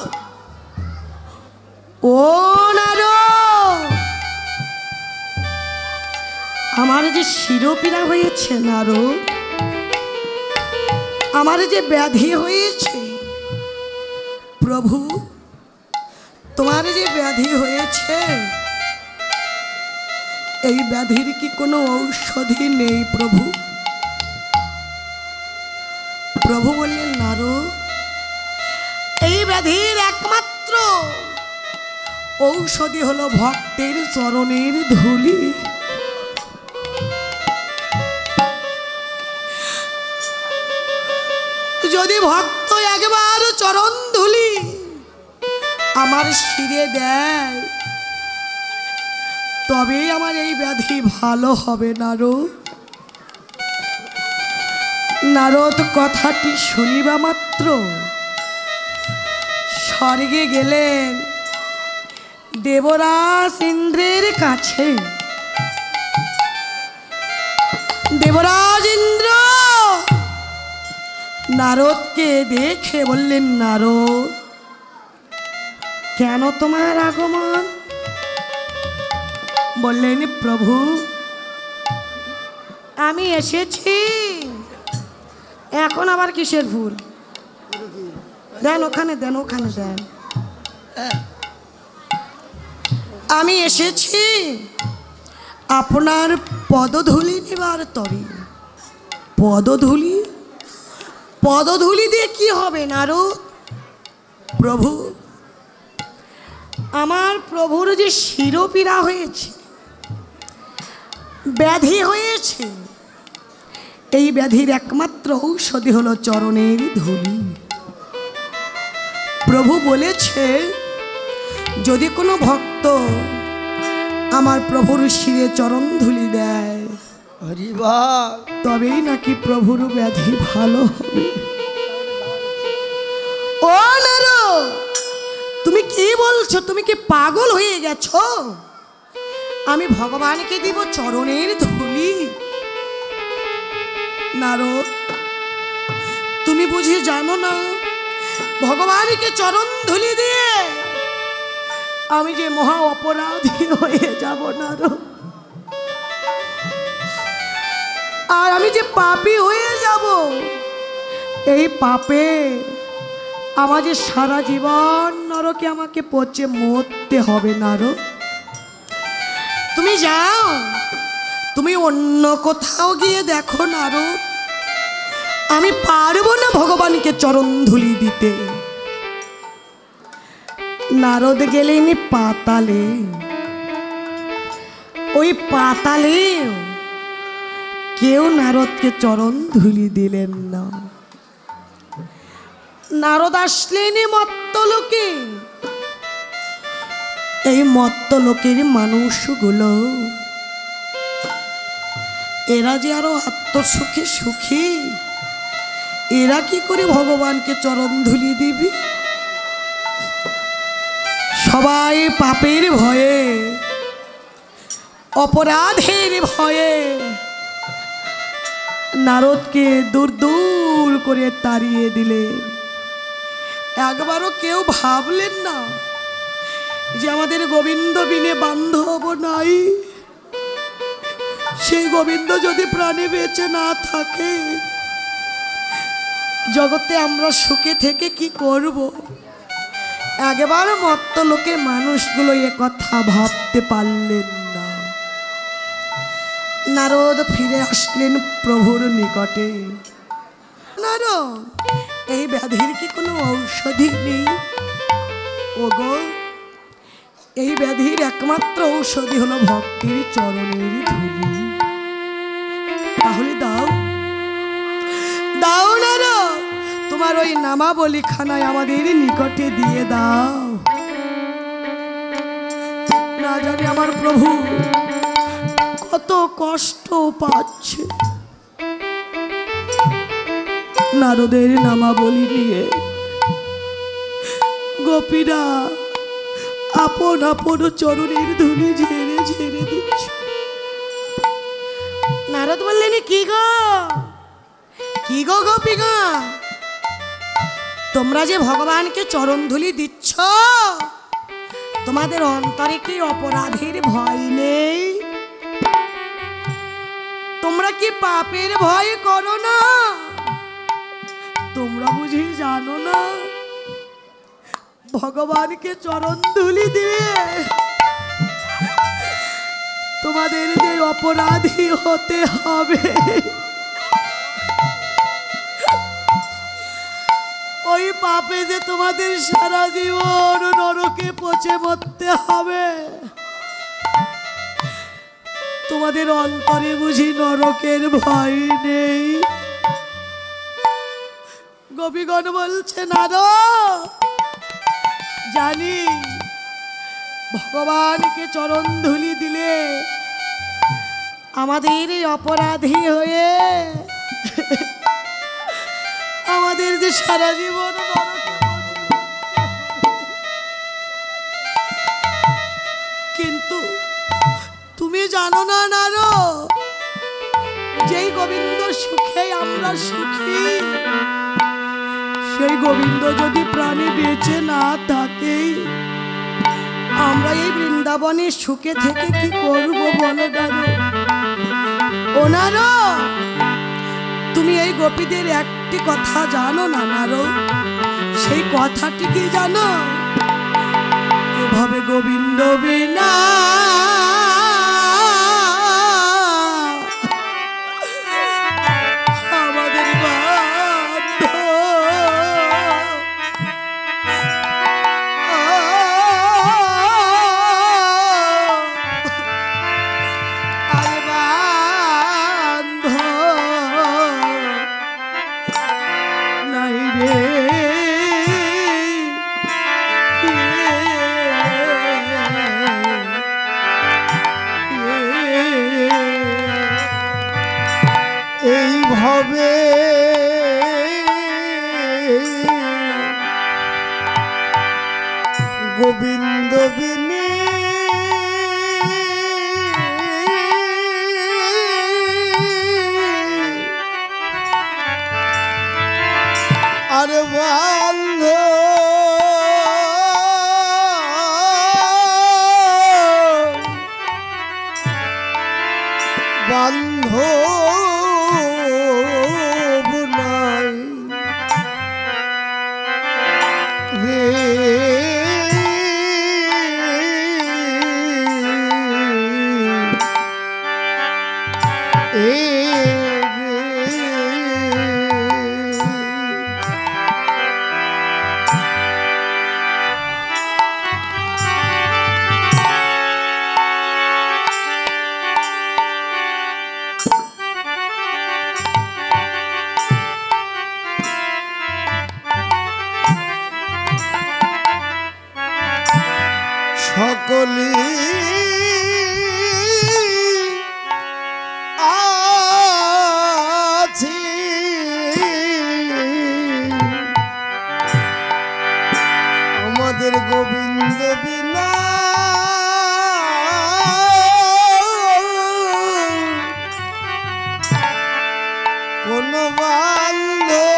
ও নারদ, আমার যে শিরোপীড়া হয়েছে নারদ, আমার যে ব্যাধি হয়েছে, প্রভু তোমার যে ব্যাধি হয়েছে, এই ব্যাধির কি কোনো ঔষধি নেই প্রভু? প্রভু বললেন, নারদ, এই ব্যাধির একমাত্র ঔষধি হলো ভক্তের চরণের ধুলি। যদি ভক্ত একবার চরণ ধুলি আমার শিরে দেয়, তবে আমার এই ব্যাধি ভালো হবে। নারদ, নারদ কথাটি শুনিবা মাত্র স্বর্গে গেলেন দেবরাজ ইন্দ্রের কাছে। দেবরাজ ইন্দ্র নারদকে দেখে বললেন, নারদ, কেন তোমার আগমন? বললেন, প্রভু আমি এসেছি। এখন আবার কিসের ফুল? দেন ওখানে, দেন ওখানে, দেন। আমি এসেছি আপনার পদধূলি নেবার তরে। পদধূলি? পদধূলি দিয়ে কি হবে নারদ? প্রভু, আমার প্রভুর যে শিরোপীড়া হয়েছে, ব্যাধি হয়েছে, এই ব্যাধির একমাত্র ঔষধি হলো চরণের ধূলি। প্রভু বলেছে, যদি কোনো ভক্ত আমার প্রভুর শিরে চরণ ধুলি দেয়, তবেই নাকি প্রভুর ব্যাধি ভালো হবে। ও নারদ, তুমি কি বলছো? তুমি কি পাগল হয়ে গেছো? আমি ভগবানকে দিব চরণের ধুলি? নারদ, তুমি বুঝি জানো না ভগবানকে চরণ ধুলি দিয়ে আমি যে মহা অপরাধী হয়ে যাব। নারদ, আর আমি যে পাপী হয়ে যাব, এই পাপে আমার যে সারা জীবন নরকে আমাকে পচে মরতে হবে। নারদ, তুমি যাও, তুমি অন্য কোথাও গিয়ে দেখো। নারদ, আমি পারবো না ভগবানকে চরণ ধুলি দিতে। নারদ গেলেন পাতালে। ওই পাতালে কেউ নারদকে চরণ ধুলি দিলেন না। নারদ আসলেন মর্ত্যলোকে। এই মর্ত্যলোকের মানুষগুলো এরা যে আরো আত্মসুখে সুখী, এরা কি করে ভগবানকে চরণ ধুলি দিবি? সবাই পাপের ভয়ে, অপরাধের ভয়ে নারদকে দূর দূর করে তাড়িয়ে দিলেন। একবারও কেউ ভাবলেন না যে আমাদের গোবিন্দ বিনে বান্ধব নাই, সেই গোবিন্দ যদি প্রাণে বেঁচে না থাকে, জগতে আমরা সুখে থেকে কি করব? একবার মর্ত্যলোকের মানুষগুলো এ কথা ভাবতে পারলেন না। নারদ ফিরে আসলেন প্রভুর নিকটে। নারদ, এই ব্যাধির কি কোনো ঔষধি নেই? ওগো, এই ব্যাধির একমাত্র ঔষধি হলো ভক্তির চরণের ধুলি। তাহলে দাও, দাও নারদ, তোমার ওই নামাবলী খানায় আমাদের নিকটে দিয়ে দাও। না জানি আমার প্রভু কত কষ্ট পাচ্ছে। নারদের নামাবলী নিয়ে গোপীরা আপন আপন চরণের ধুলি ঝেড়ে ঝেড়ে দিচ্ছে। নারদ বললেন, কি গো, কি গো গোপীগা, তোমরা যে ভগবানকে চরণ ধুলি দিচ্ছ, তোমাদের অন্তরে কি অপরাধের ভয় নেই? তোমরা কি পাপের ভয় করো না? তোমরা বুঝি জানো না ভগবানকে চরণ ধুলি দিয়ে তোমাদের যে অপরাধী হতে হবে, ওই পাপে যে তোমাদের সারা জীবন নরকে পচে মরতে হবে। তোমাদের অন্তরে বুঝি নরকের ভয় নেই? গোপীগণ বলছে, নারদ, জানি ভগবানকে চরণ ধুলি দিলে আমাদের এই অপরাধী হয়ে আমাদের যে সারা জীবন নরকে কিন্তু তুমি জানো না নারদ, যেই গোবিন্দ সুখে আমরা সুখী, সেই গোবিন্দ যদি প্রাণে বেঁচে না থাকে, আমরা এই বৃন্দাবনের সুখে থেকে কি করব বলো নারদ? ও নারদ, তুমি এই গোপীদের একটি কথা জানো না নারদ? সেই কথাটি কি জানো? এভাবে গোবিন্দ বিনা আমাদের সকলি আছি আমাদের গোবিন্দ বিনা কোন বান্ধব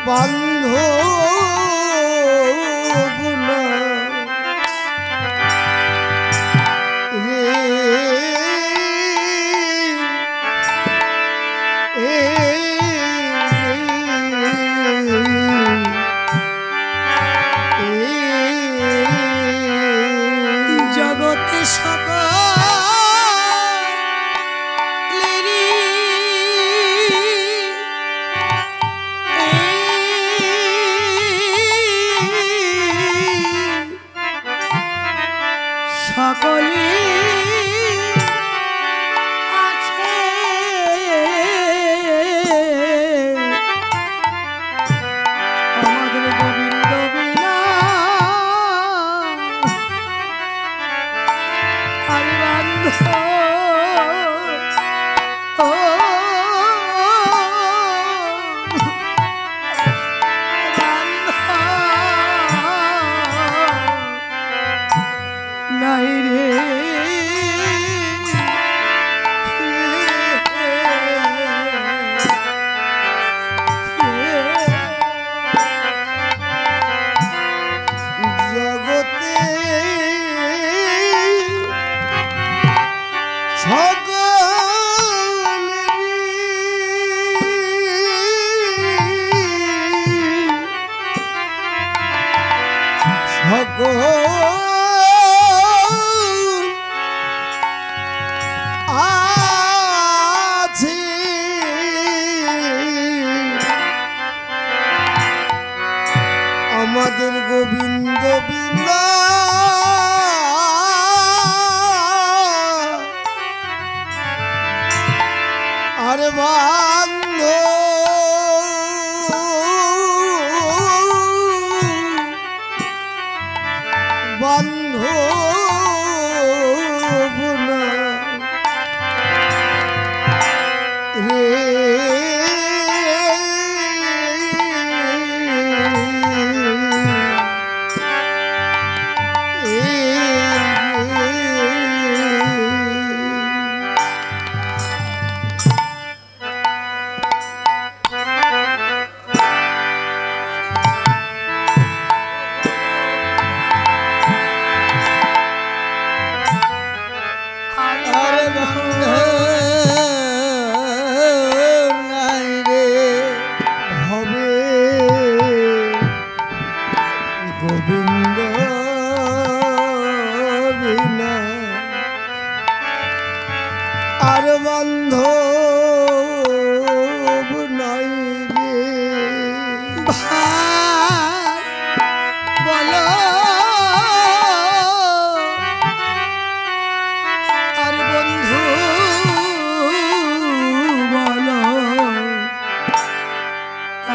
বান্ধব রে জগতে সকলে আছে আমাদের গোবিন্দ বিনা আর বান্ধব নাই রে জগতে সকল আছি আমাদের গোবিন্দ বিনা আরে বান্ধব বান্ধব না রে আরে বান্ধব নাই রে হবে গোবিন্দ বিনা আর বান্ধব নাই রে ভাই বলো আর বন্ধু বলো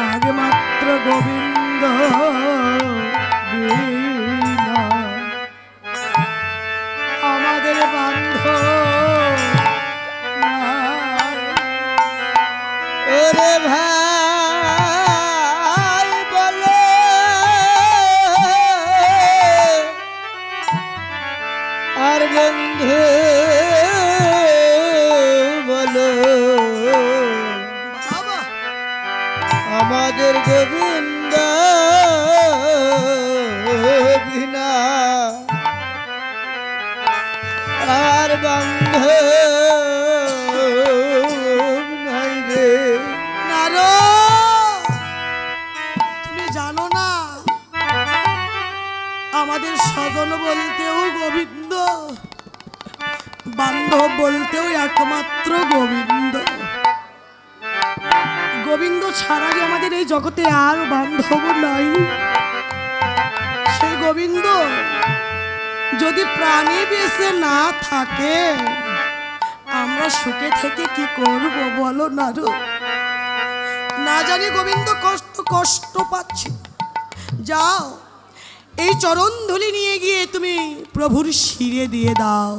আগে মাত্র গোবিন্দ বিনা আমাদের বান্ধব নাই। ওরে ভাই বলো আর বন্ধু বলো বাবা আমাদের গোবিন্দ বিনা আর বান্ধব নাই রে নারো তুমি জানো না আমাদের স্বজন বলতেও গোবিন্দ, বান্ধব বলতেও একমাত্র গোবিন্দ। গোবিন্দ ছাড়া যে আমাদের এই জগতে আর বান্ধব নাই। সেই গোবিন্দ যদি প্রাণী বেঁচে না থাকে আমরা সুখে থেকে কি করব বলো নারু? না জানি গোবিন্দ কষ্ট কষ্ট পাচ্ছি। যাও, এই চরণ ধুলি নিয়ে গিয়ে তুমি প্রভুর শিরে দিয়ে দাও।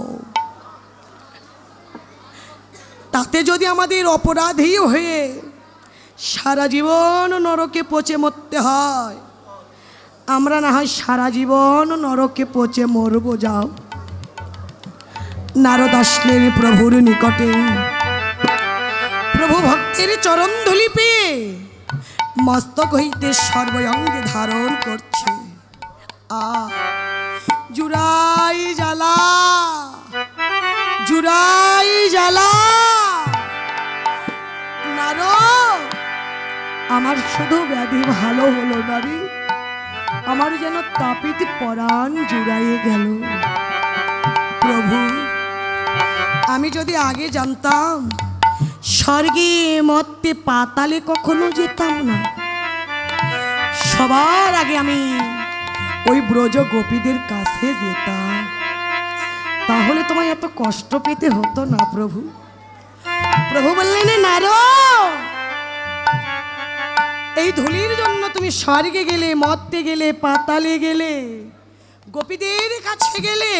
তাতে যদি আমাদের অপরাধী হয়ে সারা জীবন নরকে পচে মরতে হয়, আমরা না হয় সারা জীবন নরকে পচে মরব। যাও। নারদ আসলেন প্রভুর নিকটে। প্রভু ভক্তের চরণ ধুলি পেয়ে মস্তক হইতে সর্বঙ্গে ধারণ করছে। জুড়াই জ্বালা, জুড়াই জ্বালা। নারদ, আমার শুধু ব্যাধি ভালো হলো না রে, আমার যেন তাপিতে পরাণ জুড়াইয়ে গেল। প্রভু, আমি যদি আগে জানতাম, স্বর্গে মর্তে পাতালে কখনো যেতাম না। সবার আগে আমি ওই ব্রজ গোপীদের কাছে যেতাম, তাহলে তোমায় এত কষ্ট পেতে হতো না। প্রভু প্রভু বললেন, নারদ, এই ধুলির জন্য তুমি স্বর্গে গেলে, মর্তে গেলে, পাতালে গেলে, গোপীদের কাছে গেলে,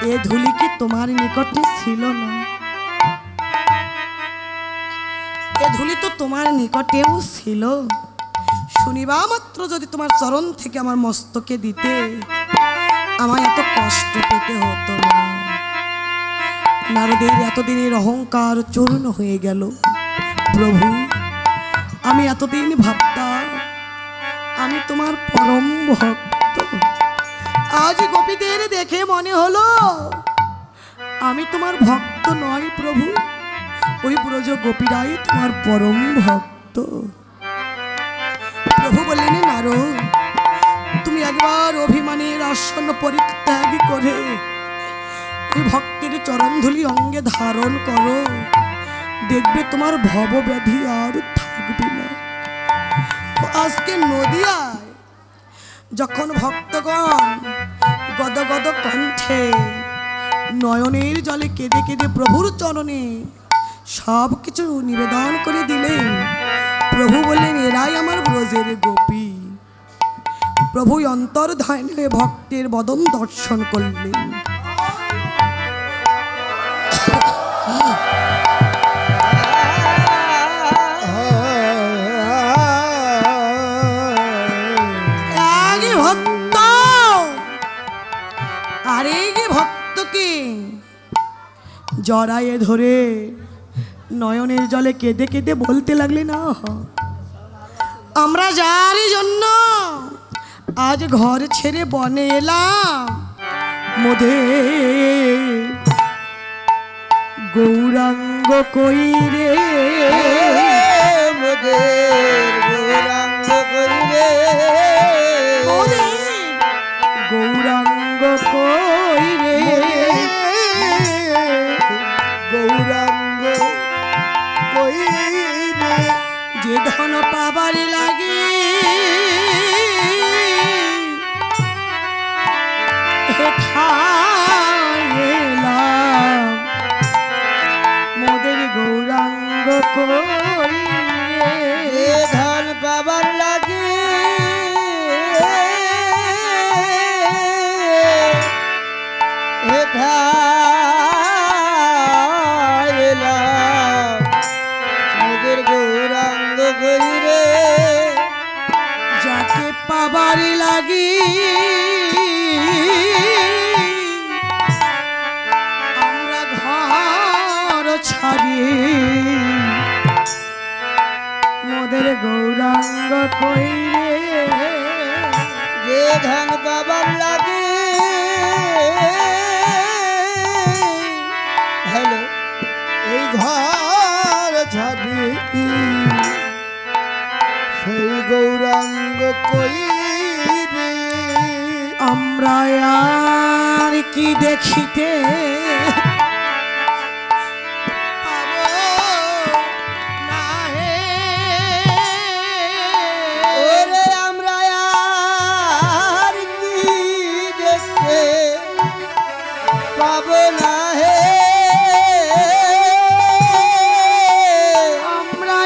এ ধুলি কি তোমার নিকটে ছিল না? এ ধুলি তো তোমার নিকটেও ছিল। শুনিবা মাত্র যদি তোমার চরণ থেকে আমার মস্তকে দিতে, আমায় এত কষ্ট পেতে হতো না। নারদের এতদিনের অহংকার চূর্ণ হয়ে গেল। প্রভু, আমি এতদিন ভাবতাম আমি তোমার পরম ভক্ত, আজ গোপীদের দেখে মনে হলো আমি তোমার ভক্ত নয়। প্রভু, ওই ব্রজ গোপীরাই তোমার পরম ভক্ত। প্রভু বললেন, নারদ, তুমি একবার অভিমানের আসন্ন পরিত্যাগ করে ওই ভক্তের চরণধুলি অঙ্গে ধারণ করো, দেখবে তোমার ভবব্যাধি আর থাকবে না। আজকে নদিয়ায় যখন ভক্তগণ গদগদ কণ্ঠে নয়নের জলে কেঁদে কেঁদে প্রভুর চরণে সব কিছু নিবেদন করে দিলেন, প্রভু বললেন, এরাই আমার ব্রজের গোপী। প্রভু অন্তর্ধান হয়ে ভক্তের বদন দর্শন করলেন। ভক্ত আরেক ভক্তকে জড়ায়ে ধরে নয়নের জলে কেঁদে কেঁদে বলতে লাগলে, না, আমরা যারই জন্য আজ ঘর ছেড়ে বনে এলাম, মোদের গৌরাঙ্গ কই রে, মোদের গৌরাঙ্গ কই রে, গৌরাঙ্গ কই রে, গৌরাঙ্গ কই রে। যে ধন পাবার লাগে এলাম, মোদের গৌরাঙ্গ কই রে, যে ধন পাবার লাগে মোদের গৌরাঙ্গ কই রে, যাকে পাবার লাগে আমরা ঘর ছাড়ি, মোদের গৌরাঙ্গ কই রে, যে ধন পাবার লাগে। হ্যালো, এই ঘর ছাড়ি সেই গৌরাঙ্গ কই রে। আমরা আর কি দেখিতে ওরে আমরা আর কি দেখতে পাবো না হে, আমরা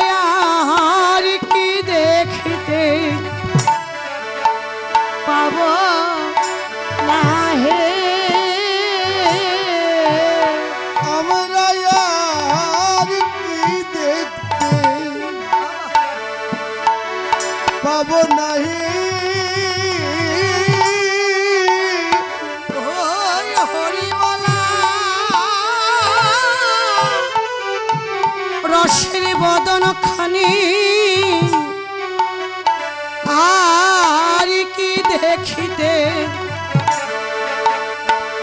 আর কি দেখি পাবো না হে আমরা আর কি দেখতে পাবো নাহি ওই হরিমালা রসের বদন খানি আর কি দেখিতে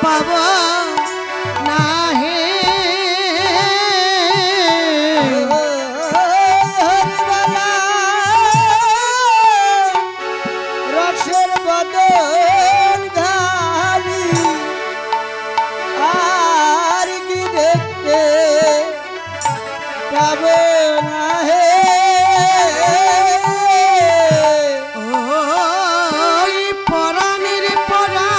পাবো না হে হরিবালা রসের বদল ঘানি আর কি দেখতে পাবো না হে ওই পরাণের পরা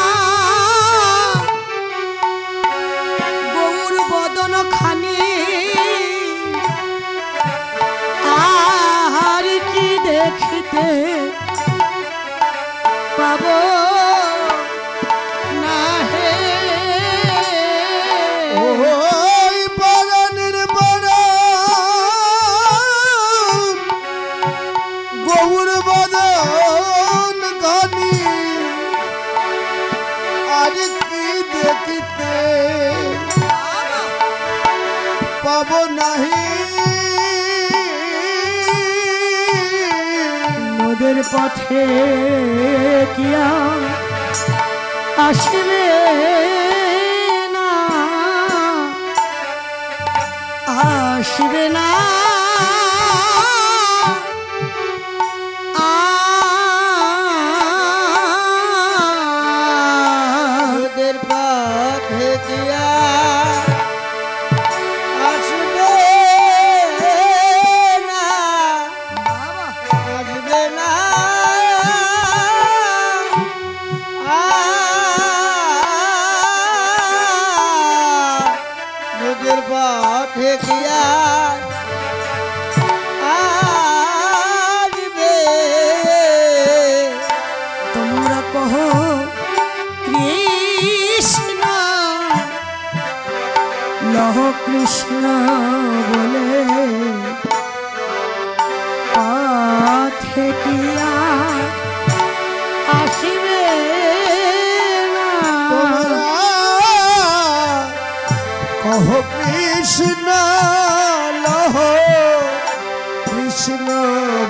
গৌর বদন খানি আর কি দেখিতে পাবো না হে ওই বাগানের বাড়া গৌর বদন ঘানি আজ কি দেখিতে পাবো নাহি নদের পথে কিয়া আসবে না আসবে না ওদের পথে দিয়া আসবে না আসবে না ওদের পথে দিয়া আসবে তোমরা কহ কৃষ্ণ লহ কৃষ্ণ বলে পথে কিয়া আসবে না কহ কৃষ্ণ লহ কৃষ্ণ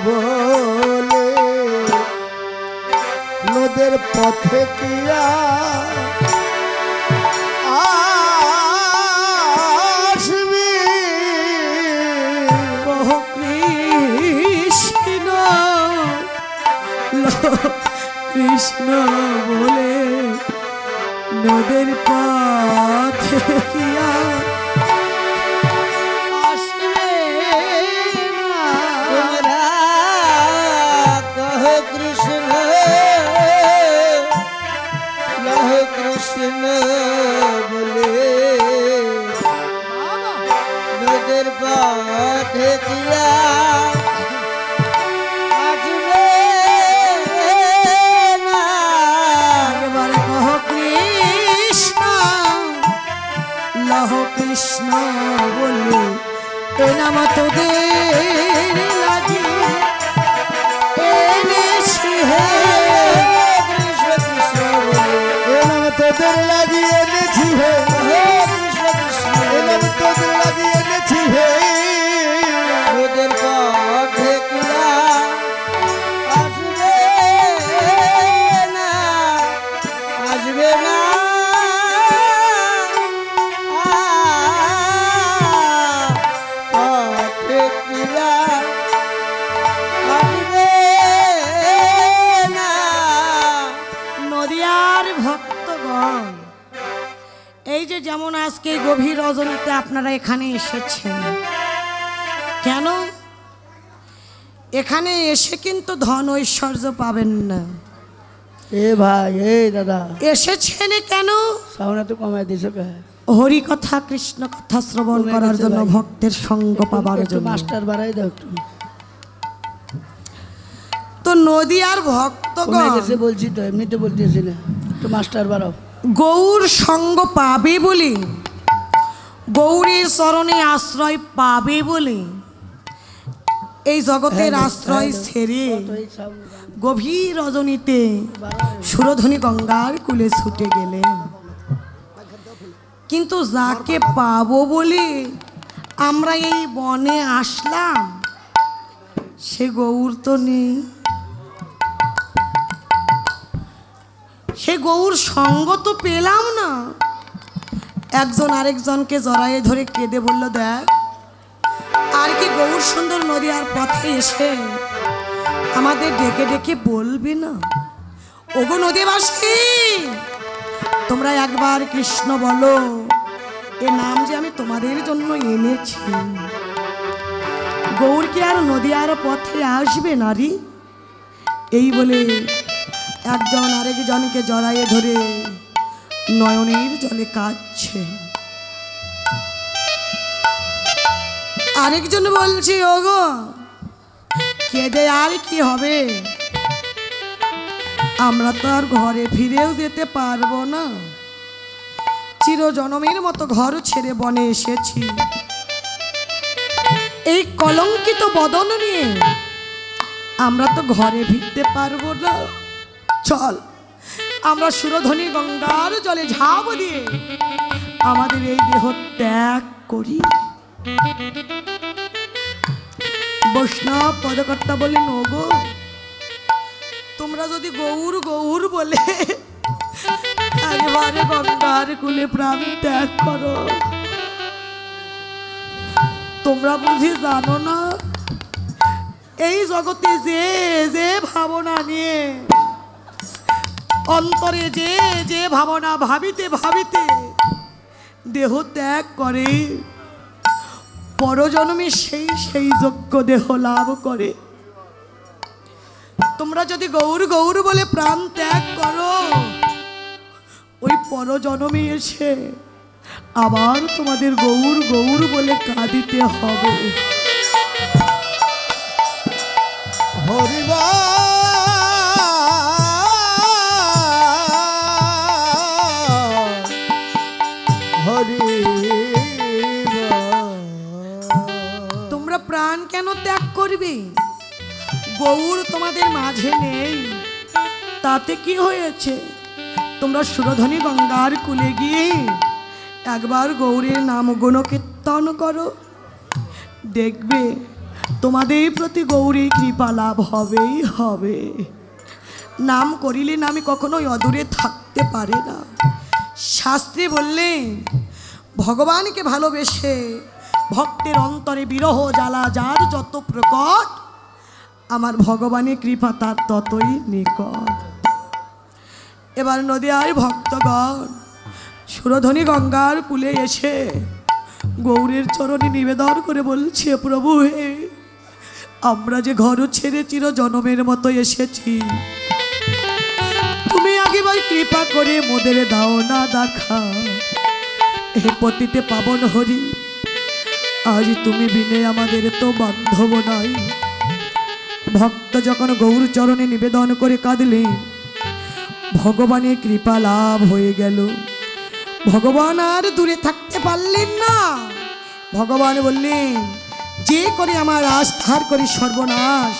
বলে নদের পথে কিয়া আসবি কহ কৃষ্ণ লহ কৃষ্ণ বলে নদের পথে কিয়া আসবে না তোমরা কহ কৃষ্ণ লহ কৃষ্ণ বলে নদের পথে দিয়া আসবে না এবারে কহ কৃষ্ণ লহ কৃষ্ণ বলে এ নাম তোদের লাগি এনেছি হে কৃষ্ণ কৃষ্ণ বলে এ নাম তোদের লাগিয়ে এনেছি হে কৃষ্ণ কৃষ্ণ এ নাম তোদের লাগিয়ে এনেছি হে ওদের পথে কিয়া আসবে না আসবে না পথে কিয়া আসবে না নদিয়ার ভক্তগণ এই যে যেমন আজকে গভীর রজনীতে আপনারা এখানে এসেছেন কেন এখানে এসে কিন্তু ধন ঐশ্বর্য পাবেন না এ ভাই এ দাদা এসেছেন কেন সাউন্ড তো কমাই দিছো কে হরি কথা কৃষ্ণ কথা শ্রবণ কমে করার গেছে জন্য ভাই। ভক্তের সঙ্গ পাবার একটু জন্য মাস্টার বাড়াই দাও একটু তো নদী আর কমে ভক্তগণ গেছে বলছি তো, এমনিতে বলতেছি না, তো মাস্টার বাড়াও। গৌর সঙ্গ পাবে বলে, গৌরের চরণে আশ্রয় পাবে বলে এই জগতের আশ্রয় ছেড়ে গভীর রজনীতে সুরধনী গঙ্গার কূলে ছুটে গেলেন। কিন্তু যাকে পাবো বলে আমরা এই বনে আসলাম, সে গৌর তো নেই। সে গৌর সঙ্গ তো পেলাম না। একজন আরেকজনকে জড়ায়ে ধরে কেঁদে বলল, দেখ আর কি গৌর সুন্দর নদী আর পথে এসে আমাদের ডেকে ডেকে বলবে না, ওগো নদীবাসী তোমরা একবার কৃষ্ণ বলো, এ নাম যে আমি তোমাদের জন্য এনেছি। গৌর কি আর নদী আর পথে আসবে নারী? এই বলে একজন আরেকজনকে জড়ায়ে ধরে নয়নের জলে কাঁদছে। আরেকজন বলছে, ওগো কেঁদে আর কি হবে, আমরা তো আর ঘরে ফিরেও যেতে পারবো না। চিরজনমের মতো ঘর ছেড়ে বনে এসেছি, এই কলঙ্কিত বদন নিয়ে আমরা তো ঘরে ফিরতে পারবো না। চল আমরা সুরধনী গঙ্গার জলে ঝাঁপ দিয়ে আমাদের এই দেহ ত্যাগ করি। বৈষ্ণব পদকর্তা বলেন, ওগো তোমরা যদি গৌর গৌর বলে একবারে গঙ্গার কূলে প্রাণ ত্যাগ করো, তোমরা বুঝি জানো না এই জগতে যে যে ভাবনা নিয়ে অন্তরে যে যে ভাবনা ভাবিতে ভাবিতে দেহ ত্যাগ করে, পরজন্মে সেই সেই যোগ্য দেহ লাভ করে। তোমরা যদি গৌর গৌর বলে প্রাণ ত্যাগ করো, ওই পরজন্মে এসে আবার তোমাদের গৌর গৌর বলে কাঁদিতে হবে। হরিবা তোমরা প্রাণ কেন ত্যাগ করবে? গৌর তোমাদের মাঝে নেই, তাতে কি হয়েছে? তোমরা সুরধনী গঙ্গার কূলে গিয়ে একবার গৌরের নাম গুণ কীর্তন করো, দেখবে তোমাদের প্রতি গৌরী কৃপা লাভ হবেই হবে। নাম করিলে নামে কখনোই অদূরে থাকতে পারে না। শাস্ত্রে বললেন, ভগবানকে ভালোবেসে ভক্তের অন্তরে বিরহ জ্বালা যার যত প্রকট, আমার ভগবানের কৃপা তার ততই নিকট। এবার নদীয়ার ভক্তগণ সুরধনী গঙ্গার কূলে এসে গৌরের চরণে নিবেদন করে বলছে, প্রভু হে, আমরা যে ঘর ছেড়ে চির জনমের মতো এসেছি, তুমি আগেবার কৃপা করে মোদের দাও না দেখা। হে পতিতে পাবন হরি, আজ তুমি বিনে আমাদের তো বান্ধব নাই। ভক্ত যখন গৌর চরণে নিবেদন করে কাঁদলেন, ভগবানের কৃপা লাভ হয়ে গেল। ভগবান আর দূরে থাকতে পারলেন না। ভগবান বললেন, যে করে আমার আশ তাহার করি সর্বনাশ,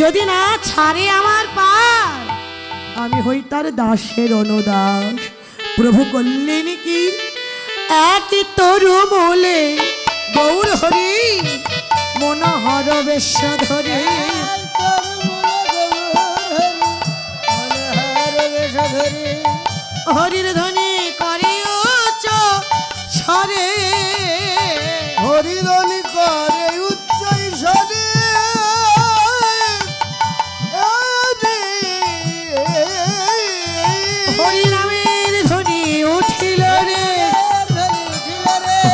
যদি না ছাড়ে আমার পার, আমি হই তার দাসের অনুদাস। প্রভু করলেন কি, একই তরু মূলে গৌর হরি মনোহর বেশ ধরে, হরির ধ্বনি করে উচ্চ স্বরে, হরিধ্বনি করে উচ্চ স্বরে, হরি নামের ধ্বনি উঠিল রে,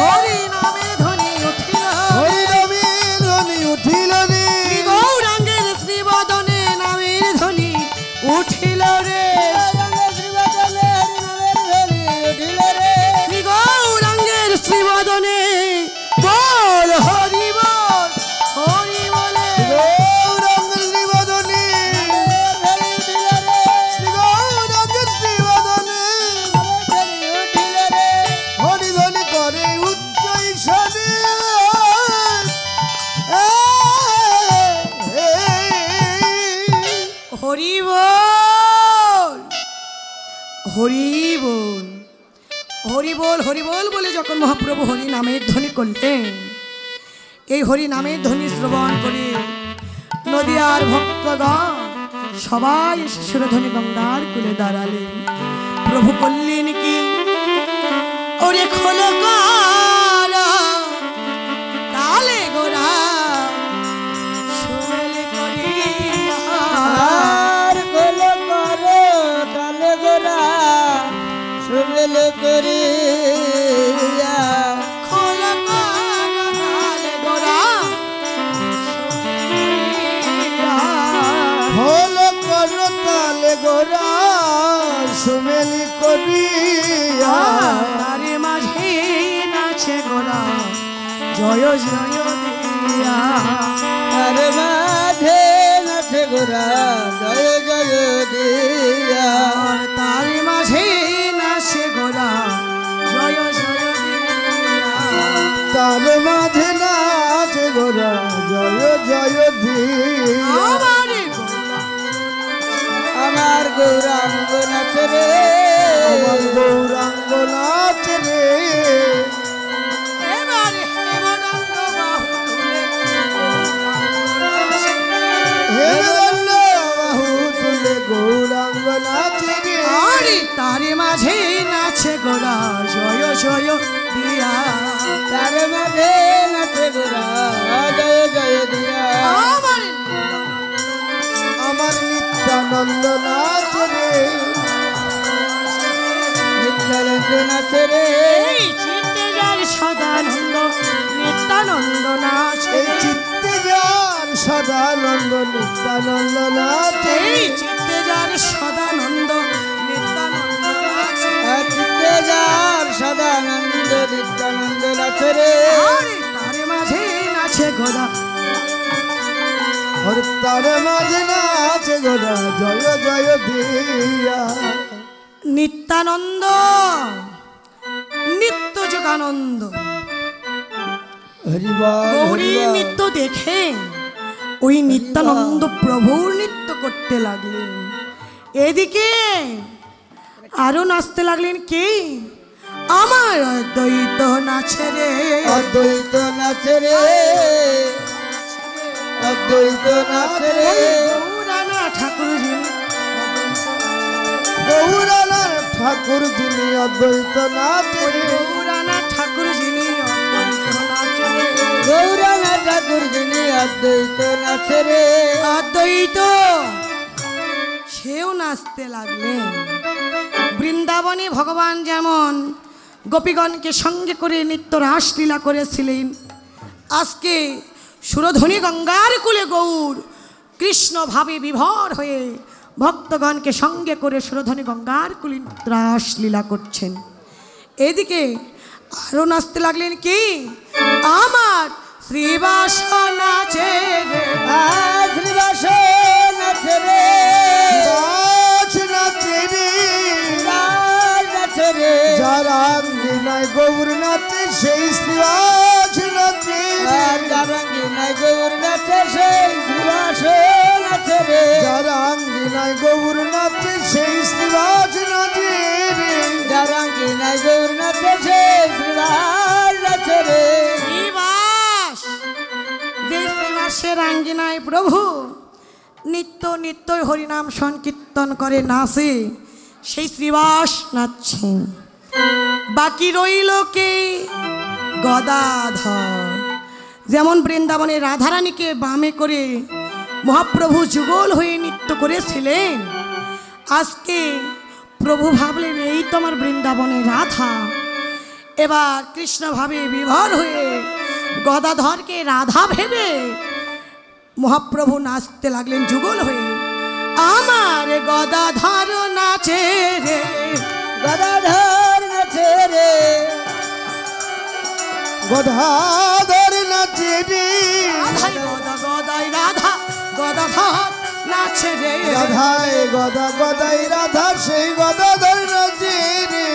হরি নামের ধ্বনি উঠিল, হরি নামের ধ্বনি উঠিল রে, গৌরাঙ্গের শ্রীবদনে নামের ধ্বনি উঠিল রে। হরি বল, হরি বল, হরি বল, হরি বল বলে যখন মহাপ্রভু হরি নামের ধ্বনি করলেন, এই হরি নামের ধ্বনি শ্রবণ করে নদিয়ার ভক্তগণ সবাই এসে সুরধ্বনি গঙ্গার কুলে দাঁড়ালেন। প্রভু করলেন কি, ওরে খোলো কর তালে গোরা সোলে করিয়া, আর গোলো করো তালে গোরা সুমেল করিয়া, খোলো কর তালে গোরা হল করতালে গোরা সুমেলি করিয়া, তারে মাঝে নাচে গোরা জয় জয় দিয়া, আর মাঝে নাচে গোরা জয় জয় দিয়া, আর তারে মাঝে নাচে গোরা জয় জয় দিয়া, তার মাঝে নাচে গোরা জয় জয় দিয়া, আমারে গোরা আমার গৌরাঙ্গ নাচে রে, আমার গৌরাঙ্গ নাচ রে, এবারে হেমদণ্ড বাহু তুলে হে দণ্ড বাহু তুলে গৌরাঙ্গ নাচ রে, আরে তারে মাঝে নাচে গোরা জয় জয় দিয়া, তার মাঝে নাচে গোরা জয় জয় দিয়া, আমারে আমার নিত্যানন্দ নাচ রে, নিত্যানন্দ নাচে রে, এই চিত্তে যার সদানন্দ নিত্যানন্দ নাচে, এই চিত্তে যার সদানন্দ নিত্যানন্দ নাচ রে, এই চিত্তে যার সদানন্দ নিত্যানন্দ নাচে, আর চিত্তে যার সদানন্দ নিত্যানন্দ নাচে রে, আরে তারে মাঝে নাচে গোরা ওর তার মাঝে নাচ গোরা জয় জয় দিয়া, নিত্যানন্দ নিত্য যোগানন্দ হরিবল গৌরী হরিবল, নৃত্য দেখে ওই নিত্যানন্দ প্রভুর নৃত্য করতে লাগলেন। এদিকে আরো নাচতে লাগলেন কে, আমার অদ্বৈত নাচে রে, অদ্বৈত নাচে রে, অদ্বৈত নাচে রে, গৌরানা ঠাকুর যিনি গৌরানার ঠাকুর যিনি অদ্বৈত নাচ রে, গৌরানা ঠাকুর যিনি অদ্বৈত নাচে রে, গৌরানা ঠাকুর যিনি অদ্বৈত নাচে রে, অদ্বৈত সেও নাচতে লাগলেন। বৃন্দাবনে ভগবান যেমন গোপীগণকে সঙ্গে করে নিত্য রাসলীলা করেছিলেন, আজকে সুরধ্বনি গঙ্গার কুলে গৌর কৃষ্ণ ভাবে বিভোর হয়ে ভক্তগণকে সঙ্গে করে সুরধ্বনি গঙ্গার কুলে রাসলীলা করছেন। এদিকে আরো নাচতে লাগলেন কি, আমার শ্রীবাস নাচে রে, আর শ্রীবাস নাচে রে, নাচ নাচে রে, আর নাচে রে, যার আঙ্গিনায় গৌর নাচে সেই শ্রীবাস নাচে রে, আর যারাঙ্গি নাই গৌর নাচে সেই শ্রীবাস নাচে রে, যার আঙ্গিনায় গৌর নাচে সেই শ্রীবাস নাচে রে, যারাঙ্গি নাই গৌর নাচে সেই শ্রীবাস নাচে রে, শ্রীবাস যে শ্রীবাসের আঙ্গিনায় প্রভু নিত্য নিত্যই হরিনাম সংকীর্তন করে নাচে, সেই শ্রীবাস নাচছেন। বাকি রইল কে, গদাধর। যেমন বৃন্দাবনে রাধারানীকে বামে করে মহাপ্রভু যুগল হয়ে নৃত্য করেছিলেন, আজকে প্রভু ভাবলেন এই তো আমার বৃন্দাবনে রাধা, এবার কৃষ্ণ ভাবে বিভোর হয়ে গদাধরকে রাধা ভেবে মহাপ্রভু নাচতে লাগলেন যুগল হয়ে, আমার গদাধর নাচে রে, গদাধর নাচে রে, গদাধর নাচে রে, রাধাই গদা গদাই রাধা গদাধর নাচে রে, রাধায় গদা গদাই রাধা সেই গদাধর নাচে রে,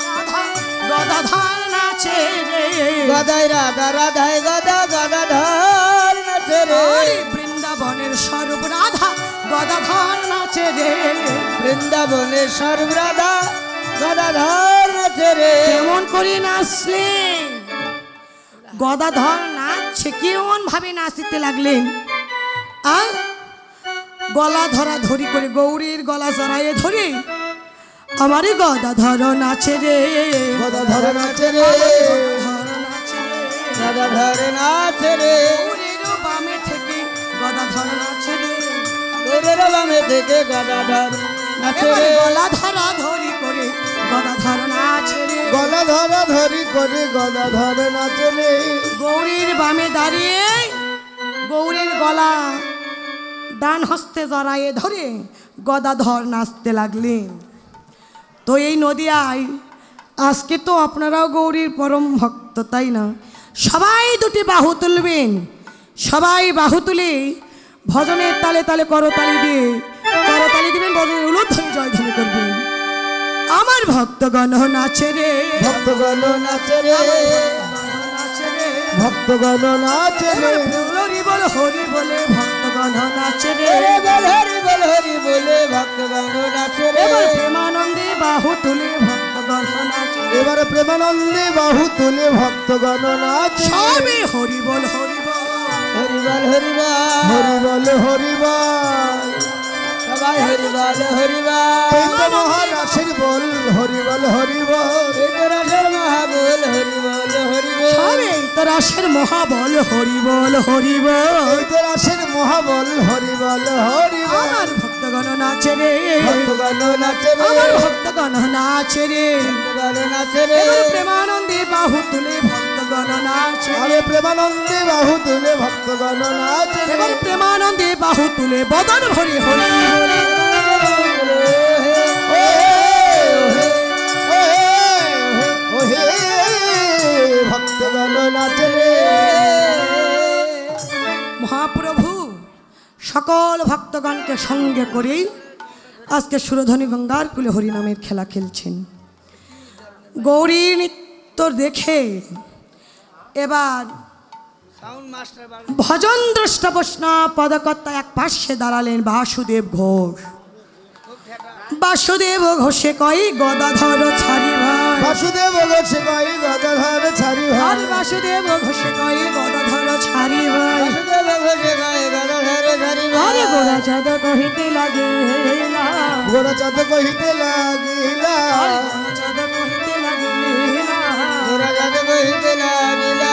রাধা গদাধর নাচে রে, গদাই রাধা রাধাই গদা গদাধর নাচে রে, আরে বৃন্দাবনের স্বরূপ রাধা গদাধর নাচে রে। বৃন্দাবনে সর্বরাধা গদাধর নাচে রে। কেমন করে নাচলেন? গদাধর নাচছে, কেমন ভাবে নাচিতে লাগলেন? আর গলা ধরা ধরি করে গৌরীর গলা জড়াইয়ে ধরে আমারই গদাধর নাচে রে। গদাধর নাচে রে। গদাধর নাচে রে। গৌরীর বামে থেকে গদাধর নাচে রে। গৌরের বামে থেকে গদাধর নাচে এবার রে। গলা ধরা ধরি করে গদাধর নাচে রে। গলা ধরা ধরি করে গদাধর নাচে রে। গৌরীর বামে দাঁড়িয়ে গৌরীর গলা ডান হস্তে জড়াইয়ে ধরে গদাধর নাচতে লাগলেন। তো এই নদিয়ায় আজকে তো আপনারাও গৌরীর পরম ভক্ত, তাই না? সবাই দুটি বাহু তুলবেন, সবাই বাহু তুলে ভজনের তালে তালে করতালি দিয়ে করতালি দিবেন, ভজনের উলুধ্বনি জয়ধ্বনি করবেন। আমার ভক্তগণ নাচে রে। ভক্তগণ নাচে রে। নাচে রে। ভক্তগণ নাচে রে। হরি বল হরি বলে ভক্তগণ নাচে রে। হরি বল হরি বল হরি বলে ভক্তগণ নাচে রে। এবার প্রেমানন্দে বাহু তুলে ভক্তগণ নাচে রে। এবারে প্রেমানন্দে বাহু তুলে ভক্তগণ নাচে। সবে হরি বল হরি বল। হরি বল হরি বল। হরি বল হরি বল। সবাই হরি বল হরি বল। এই তো মহারাশের বল হরি বল হরি বল। এই তো রসের মহাবল হরি বল হরি বল। সবে তো রাসের মহাবল হরি বল হরি বল। এই তো রাশের মহাবল হরি বল হরি বল। আমার ভক্তগণ নাচে রে। ভক্তগণ নাচে রে। আমার ভক্তগণ নাচে রে। ভক্তগণ নাচে রে। এবার প্রেমানন্দে বাহু তুলে ভক্তগণ নাচে রে। আরে প্রেমানন্দে বাহু তুলে ভক্তগণ নাচে রে। এবার প্রেমানন্দে বাহু তুলে বদন ভরি হরি বলে। ভক্তগণ নাচে রে। মহাপ্রভু সকল ভক্তগণকে সঙ্গে করেই আজকে সুরধনী গঙ্গার কুলে হরিনামের খেলা খেলছেন। গৌরী নৃত্য দেখে এবার ভজন দ্রষ্টা বৈষ্ণব পদকর্তা এক পাশে দাঁড়ালেন বাসুদেব ঘোষ। বাসুদেব ঘোষে কই গদাধর ছাড়ি ভাই। বাসুদেব ঘোষে কই গদাধর ছাড়ি আর ভাই। বাসুদেব ঘোষে কই গদাধর ছাড়ি ভাই। বাসুদেব ঘোষে গায়ে গদাধর ছাড়ি ভাই। আরে গোরা চাঁদ কহিতে লাগিলা। গোরা চাঁদ কহিতে লাগিলা। গোরা চাঁদ কহিতে লাগিলা। গোরা চাঁদ কহিতে লাগিলা।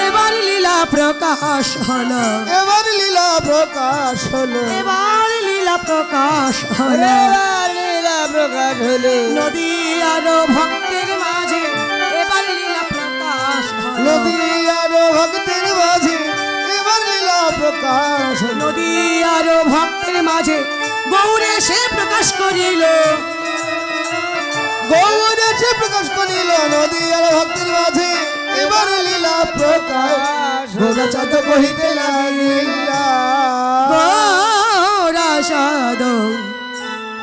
এবার লীলা প্রকাশ হলো। এবার লীলা প্রকাশ হলো। এবার লীলা প্রকাশ হলো। এবার লীলা প্রকাশ হলো। নদী আর ভক্তের মাঝে এবার লীলা প্রকাশ হলো। নদী আর ভক্তের মাঝে এবার লীলা প্রকাশ হলো। নদী আর ভক্তের মাঝে গৌরে সে প্রকাশ করিল। গৌর এসে প্রকাশ করিল নদী আর ভক্তের মাঝে এবার লীলা প্রকাশ। গোরা চাঁদ কহিতে লাগিলা। গোরা চাঁদ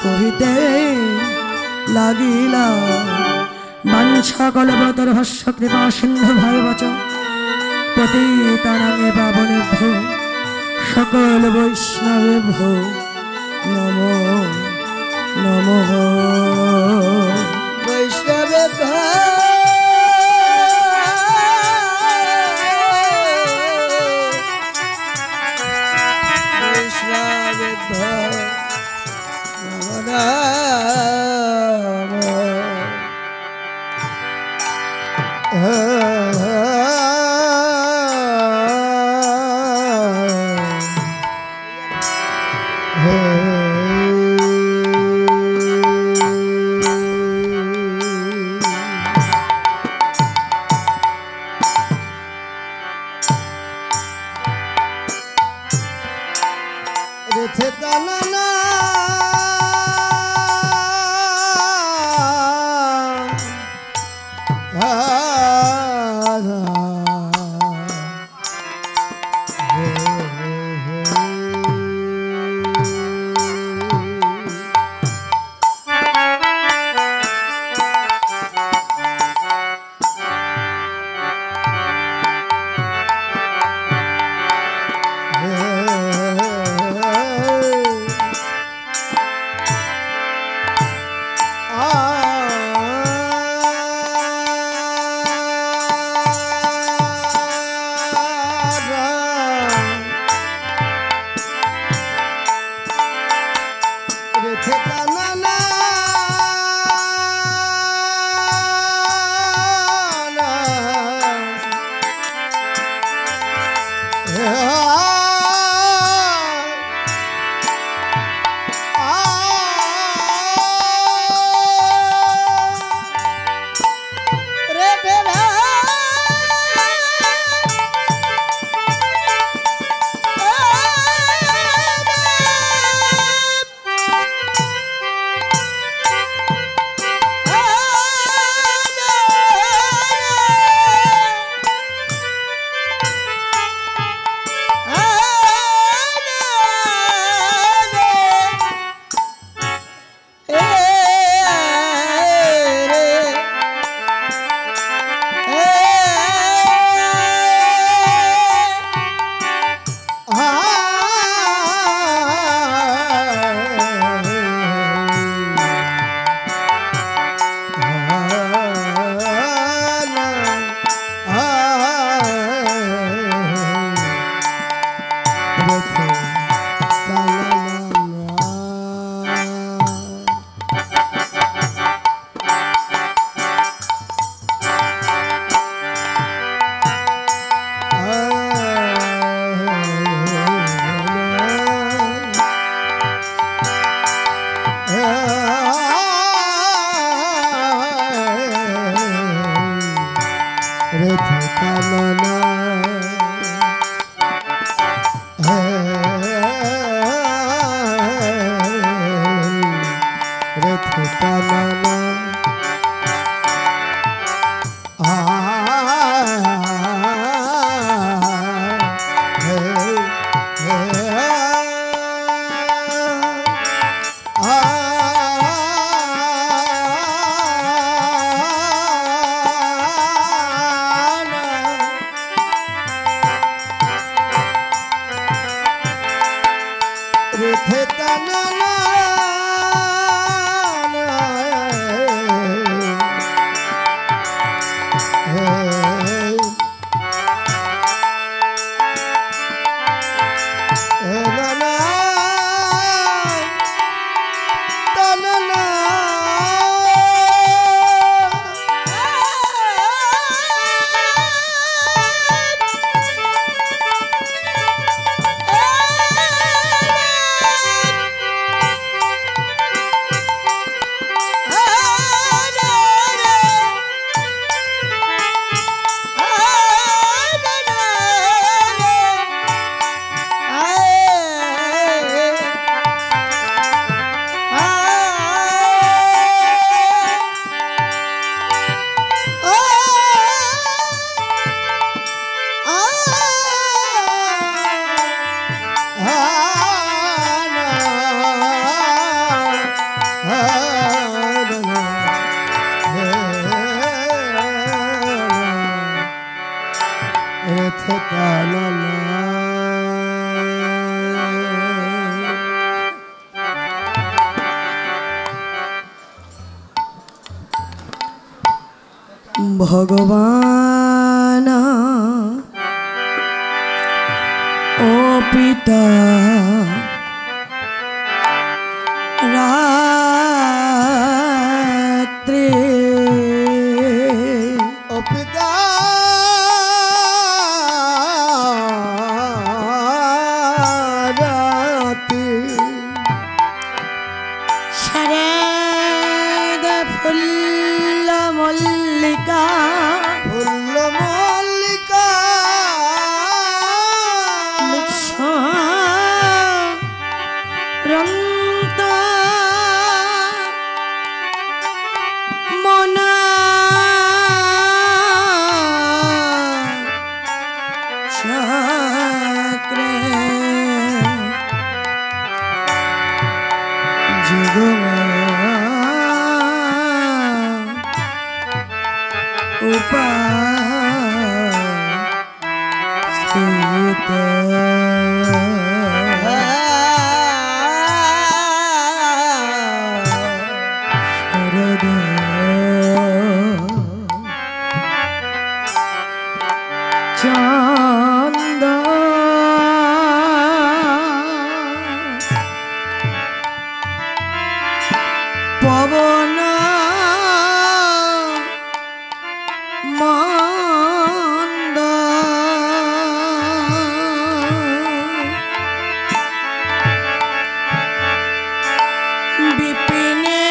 কহিতে লাগিলা। বাঞ্ছা কলবতর হস্য কৃপা সিন্ধু ভৈবচ পতিতানাং পাবনেভ্যো সকল বৈষ্ণবেভ্যো নমো নমঃ। বৈষ্ণবের রেথে তানানা রে থেতা না না না, না না তা না না ভগবান ও পিতা রাত্রে ও পিতা রাতে শরদ ফুল্ল মল্লিকা ফুল্ল মল্লিকা রন্ত মনা চক্রে চন্দ পবন মন্দ বিপিনে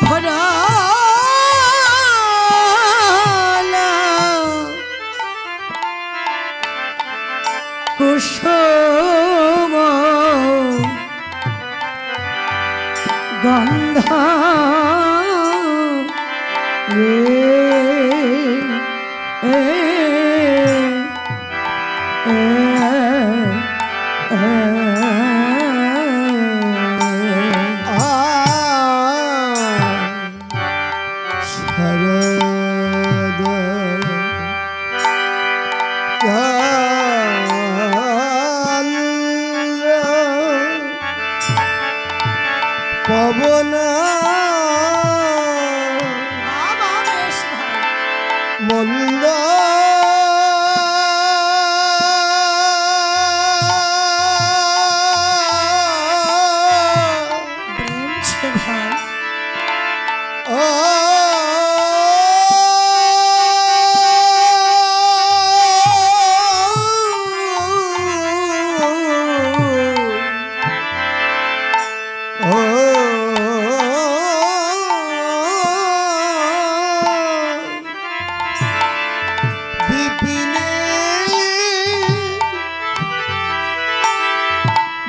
ভরা কুসুম গন্ধ রে শরদ পবন মন্দ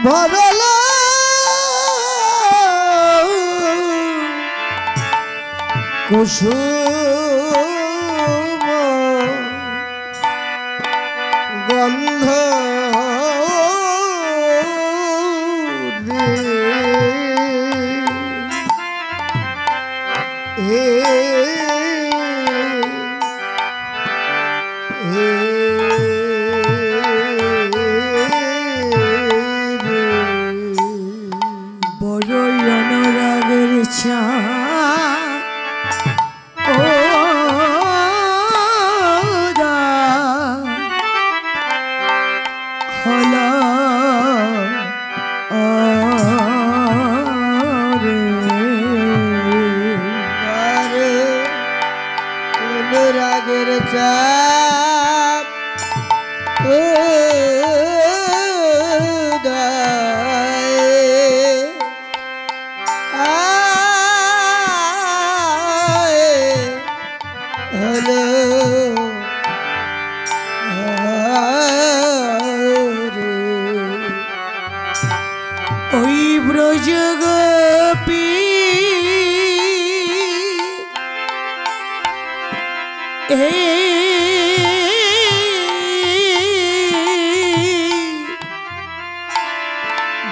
ভরল কুসুম গন্ধ রে হলো আরে অনুরাগের চাপ হলো ওই ব্রজ গোপী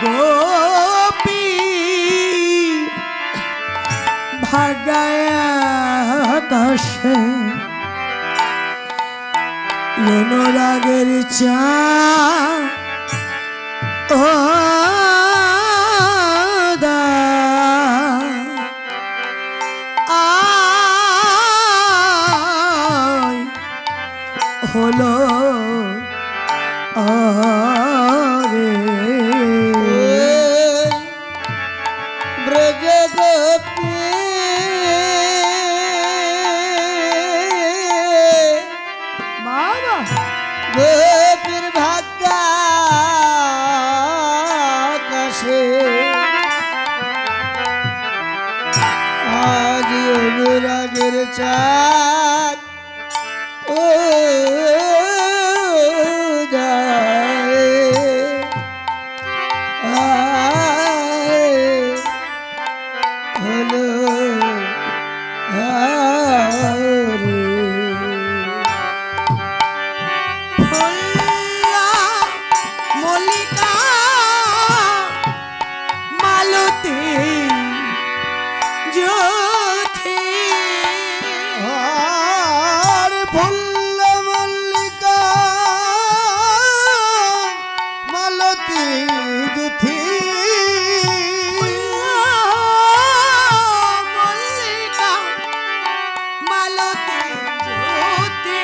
গোপী ভাগায় আকাশে অনুরাগের চা ও দা আয় হলো আরে ব্রজ গোপী বাবা গোপীর ভাগ্য আকাশে আজ অনুরাগের চাঁদ ও হলো ফুল্লা মল্লিকা মালতী জ্যোতি আর ফুল মল্লিকা মালতী দুথি মল্লিকা মালতী জ্যোতি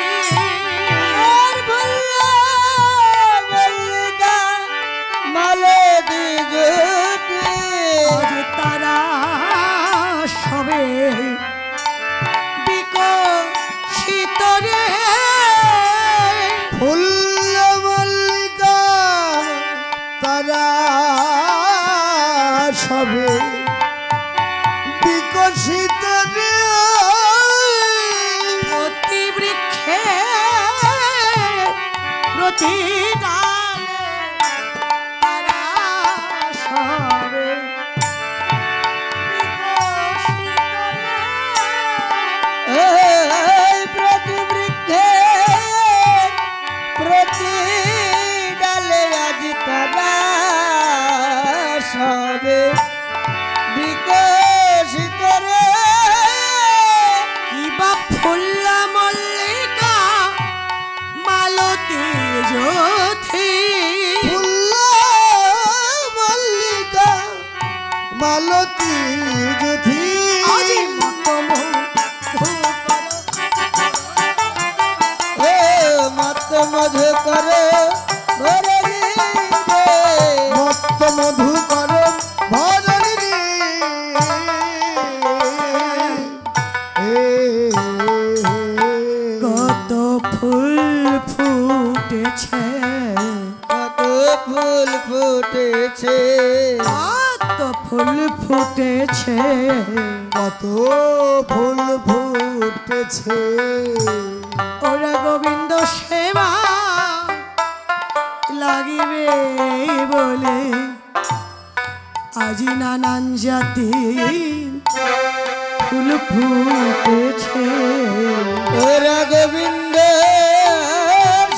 মালতী জ্যোতি আজ তারা সবে বিকশিত রে ফুল মল্লিকা তারা সবে বিকশিত রে প্রতি বৃক্ষে প্রতি ডালে তারা সবে প্রতি বৃক্ষে প্রতি ডালে আজ তারা সবে বিকশিত রে কিবা ফুল মল্লিকা মালতী জ্যোতি ফুল মল্লিকা মালতী যুথি আজি মতম মত মধু করে ভরলি রে মত্ত মধু কর ভরণী রে কত ফুল ফুটেছে কত ফুল ফুটেছে কত ফুল ফুটেছে কত ফুল ফুটেছে ওরা গোবিন্দ সেবা লাগিবে বলে আজি নানান জাতি ফুল ফুটেছে ওরা গোবিন্দ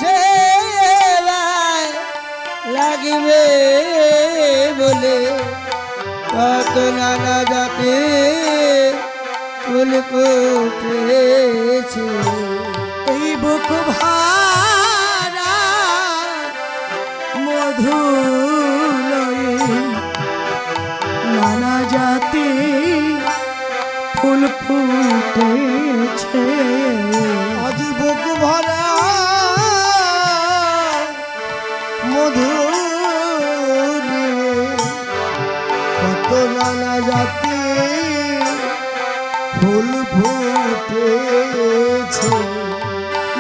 সেবায় লাগিবে বলে কত নানা জাতি ফুল ফুটেছে এই বুক ভারা মধু লয়ে নানা জাতি ফুল ফুটেছে আজ বুক ভরা মধু কত নানা জাতি ফুল ফুটেছে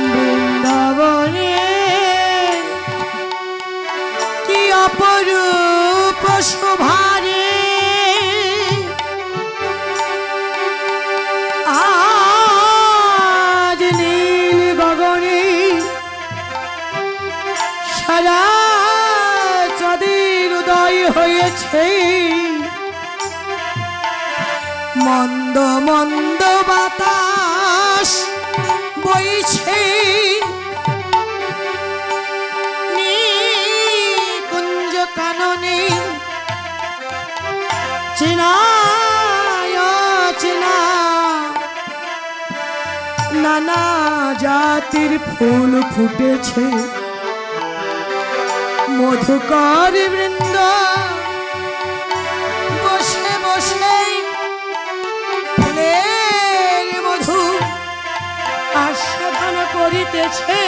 বৃন্দাবনে কি অপরূপ শোভারে আজ নীল গগনে সারা চাঁদের উদয় হয়েছে মন্দ মন্দ বাতাস বইছে কুঞ্জ কাননে চিনায় চিনা নানা জাতির ফুল ফুটেছে মধুকর বৃন্দ বসে বসে ফুলের মধু আস্বাদন করিতেছে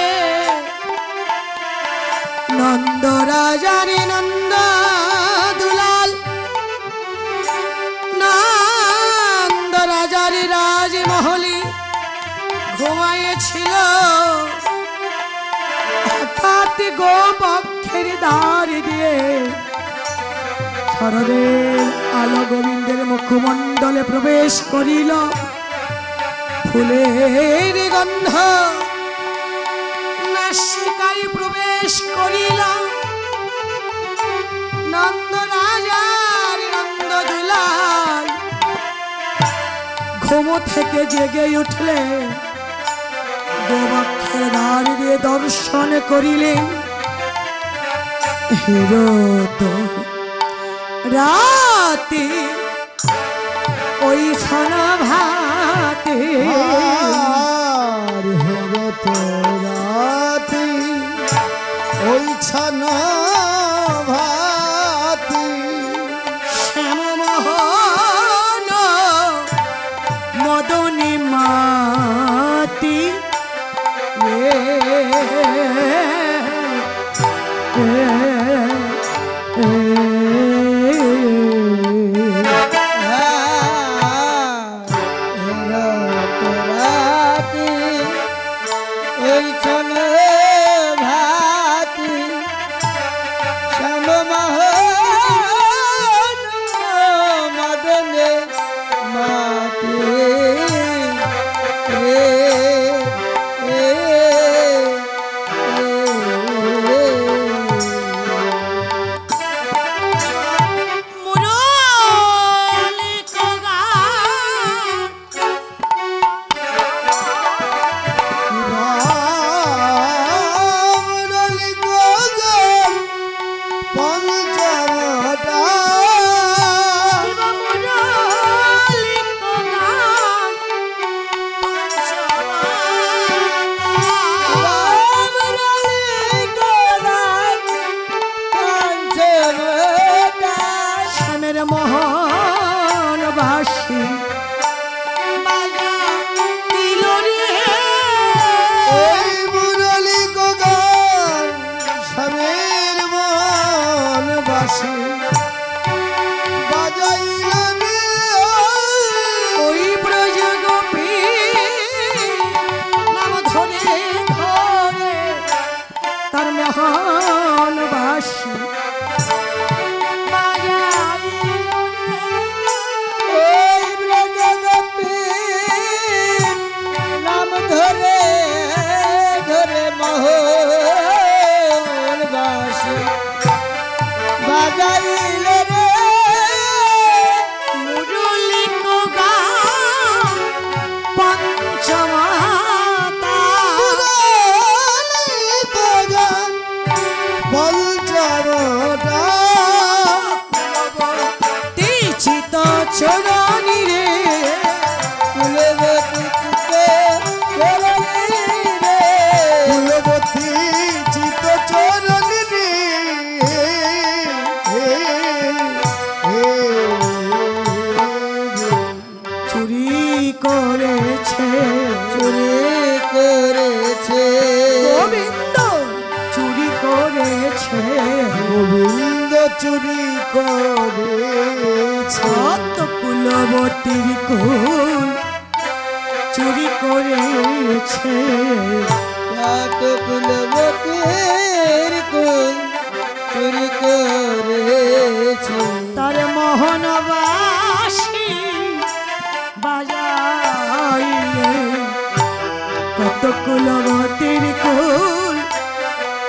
নন্দ রাজার নন্দ দুলাল নন্দ রাজার রাজমহলে ঘুমাইয়েছিল হঠাৎ গোপক্ষের দ্বার দিয়ে শরদের আলো গোবিন্দের মুখমণ্ডলে প্রবেশ করিল ফুলের গন্ধ নাসিকায় প্রবেশ করিল নন্দ রাজার নন্দ দুলাল ঘুম থেকে জেগে উঠলে গোবক্ষের দ্বার দিয়ে দর্শন করিলেন হিরো তো রাতে ওই সনভাতে আর হেরো তো রাতি ওই ছানা ভাতি শ্যামমোহন মদনী মাতি চুরি করেছে কত কুলবতীর কুল চুরি করেছে কত কুলবতীর কুল চুরি করেছে তার মোহনবাসী বাজাইলে কত কুলবতীর কুল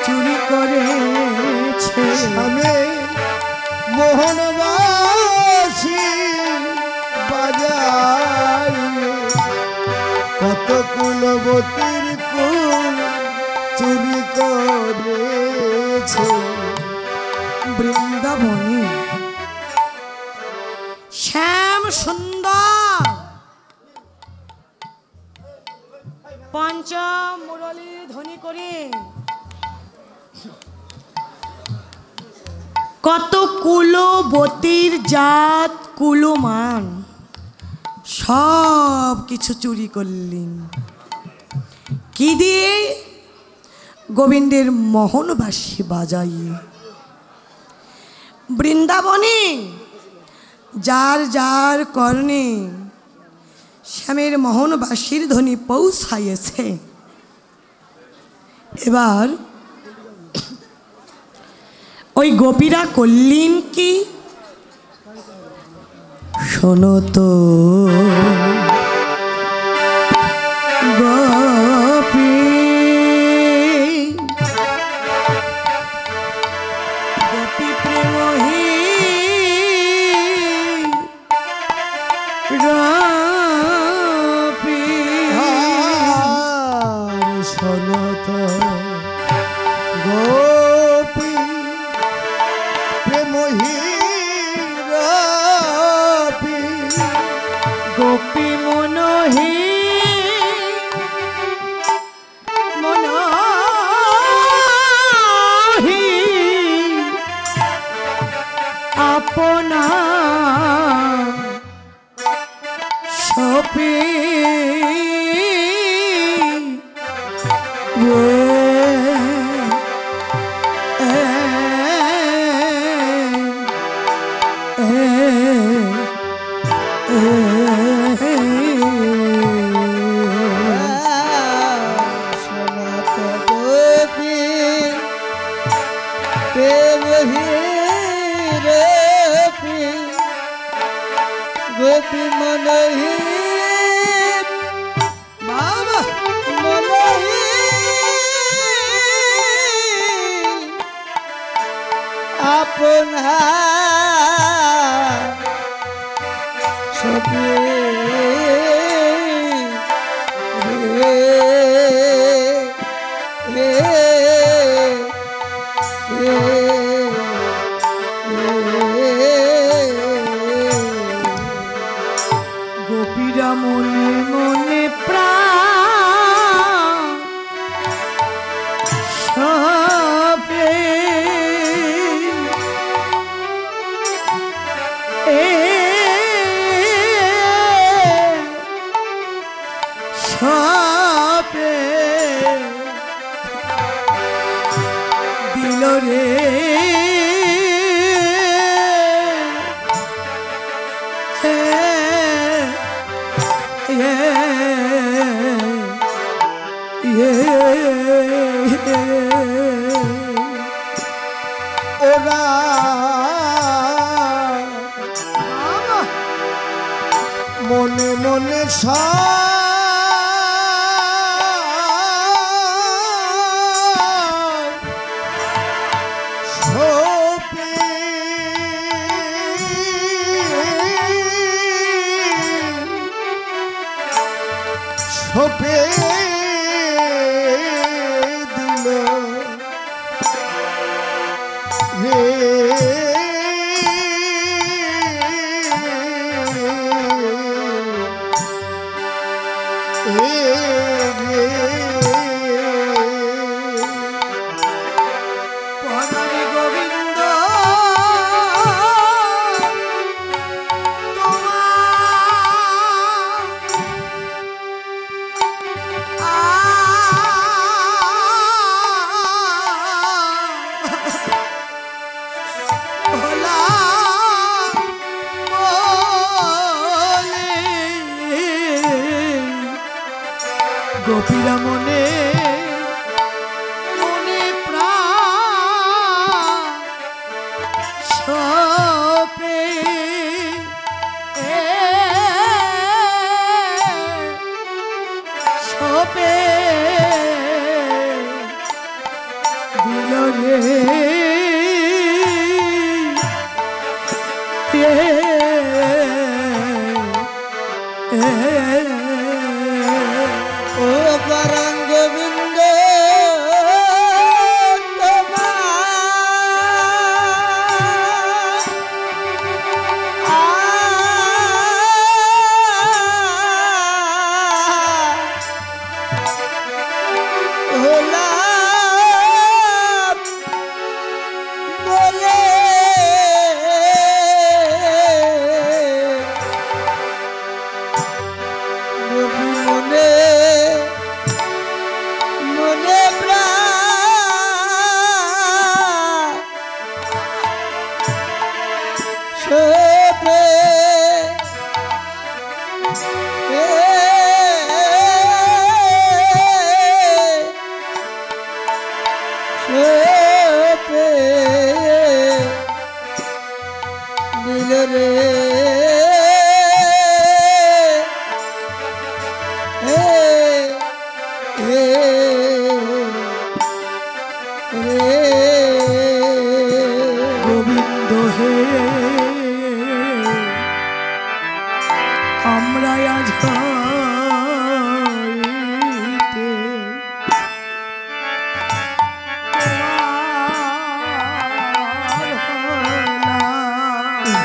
চুরি করেছে আমি মোহনবাসী বাজাই কত কুলবতীর কুল চুরি করেছে বৃন্দাবনে শ্যাম সুন্দর পঞ্চম মুরলী ধ্বনি করে কত কুলবতীর জাত কুলমান সব কিছু চুরি করলেন কি দিয়ে গোবিন্দের মোহনবাসী বাজাইয়ে বৃন্দাবনে যার যার কর্ণে শ্যামের মোহনবাসীর ধ্বনি পৌঁছাইয়েছে এবার ওই গোপীরা করলেন কি শোনো তো গোপী গোপী প্রেমহী রাপী সনত গোপী প্রেমহী রাপী গোপী মনহি মনহি আপনা সপি সনাত গোপী প্রেমহীরপি গোপী মনহি বাবা মনহি আপনা সপি গোপীরা মনে মনে প্রাণ সপে সপে দিল রে ওরা মনে মনে সপি সপে দিল রে পদারি গোবিন্দ তোমার গোপীরা মনে মনে প্রাণ সপে সপে দিল রে ও পরম গোবিন্দ গোবিন্দ হে আমরা আজ হইতে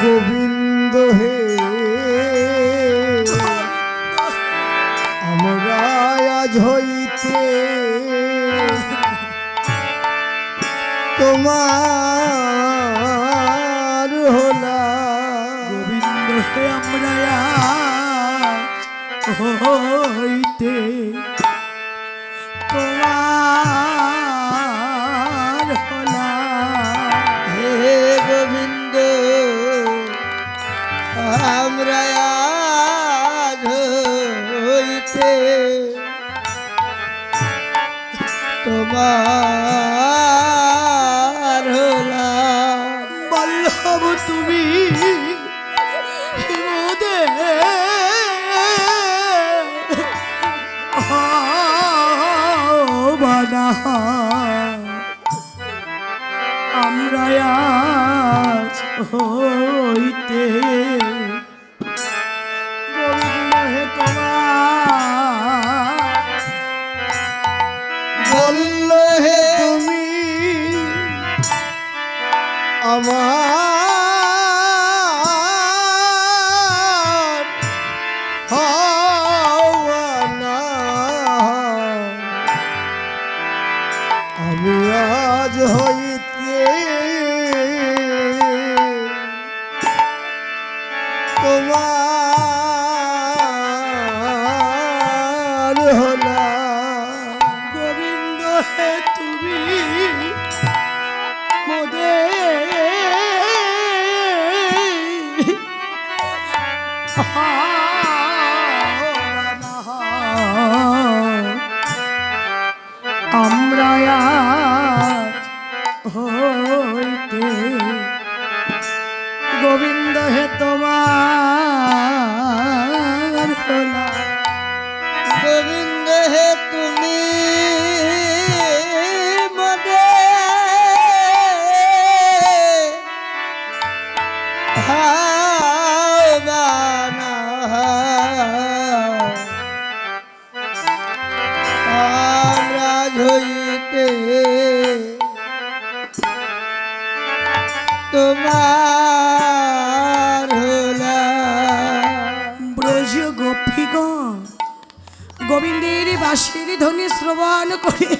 গোবিন্দ হে আমরা আজ হইতে তোমার হলাম। গোবিন্দ হে আমরা আজ হইতে তোমার হলাম। হে গোবিন্দ আমরা আজ হইতে তোমার হলাম। বল্লভ তুমি মোদের বানা আমরা আজ হইতে গোবিন্দ হে তোমার বলল হে তুমি আমার হওয়া না। আমি আজ হইতে তোমার হলাম। গোবিন্দ হে তুমি মোদের আমরা আজ হইতে গোবিন্দ হে তোমার হলাম। গোবিন্দ হে তুমি মদে ভাবানা আমরা হইতে তোমার হলাম। ব্রজ গোপীগণ গোবিন্দের বাঁশির ধ্বনি শ্রবণ করে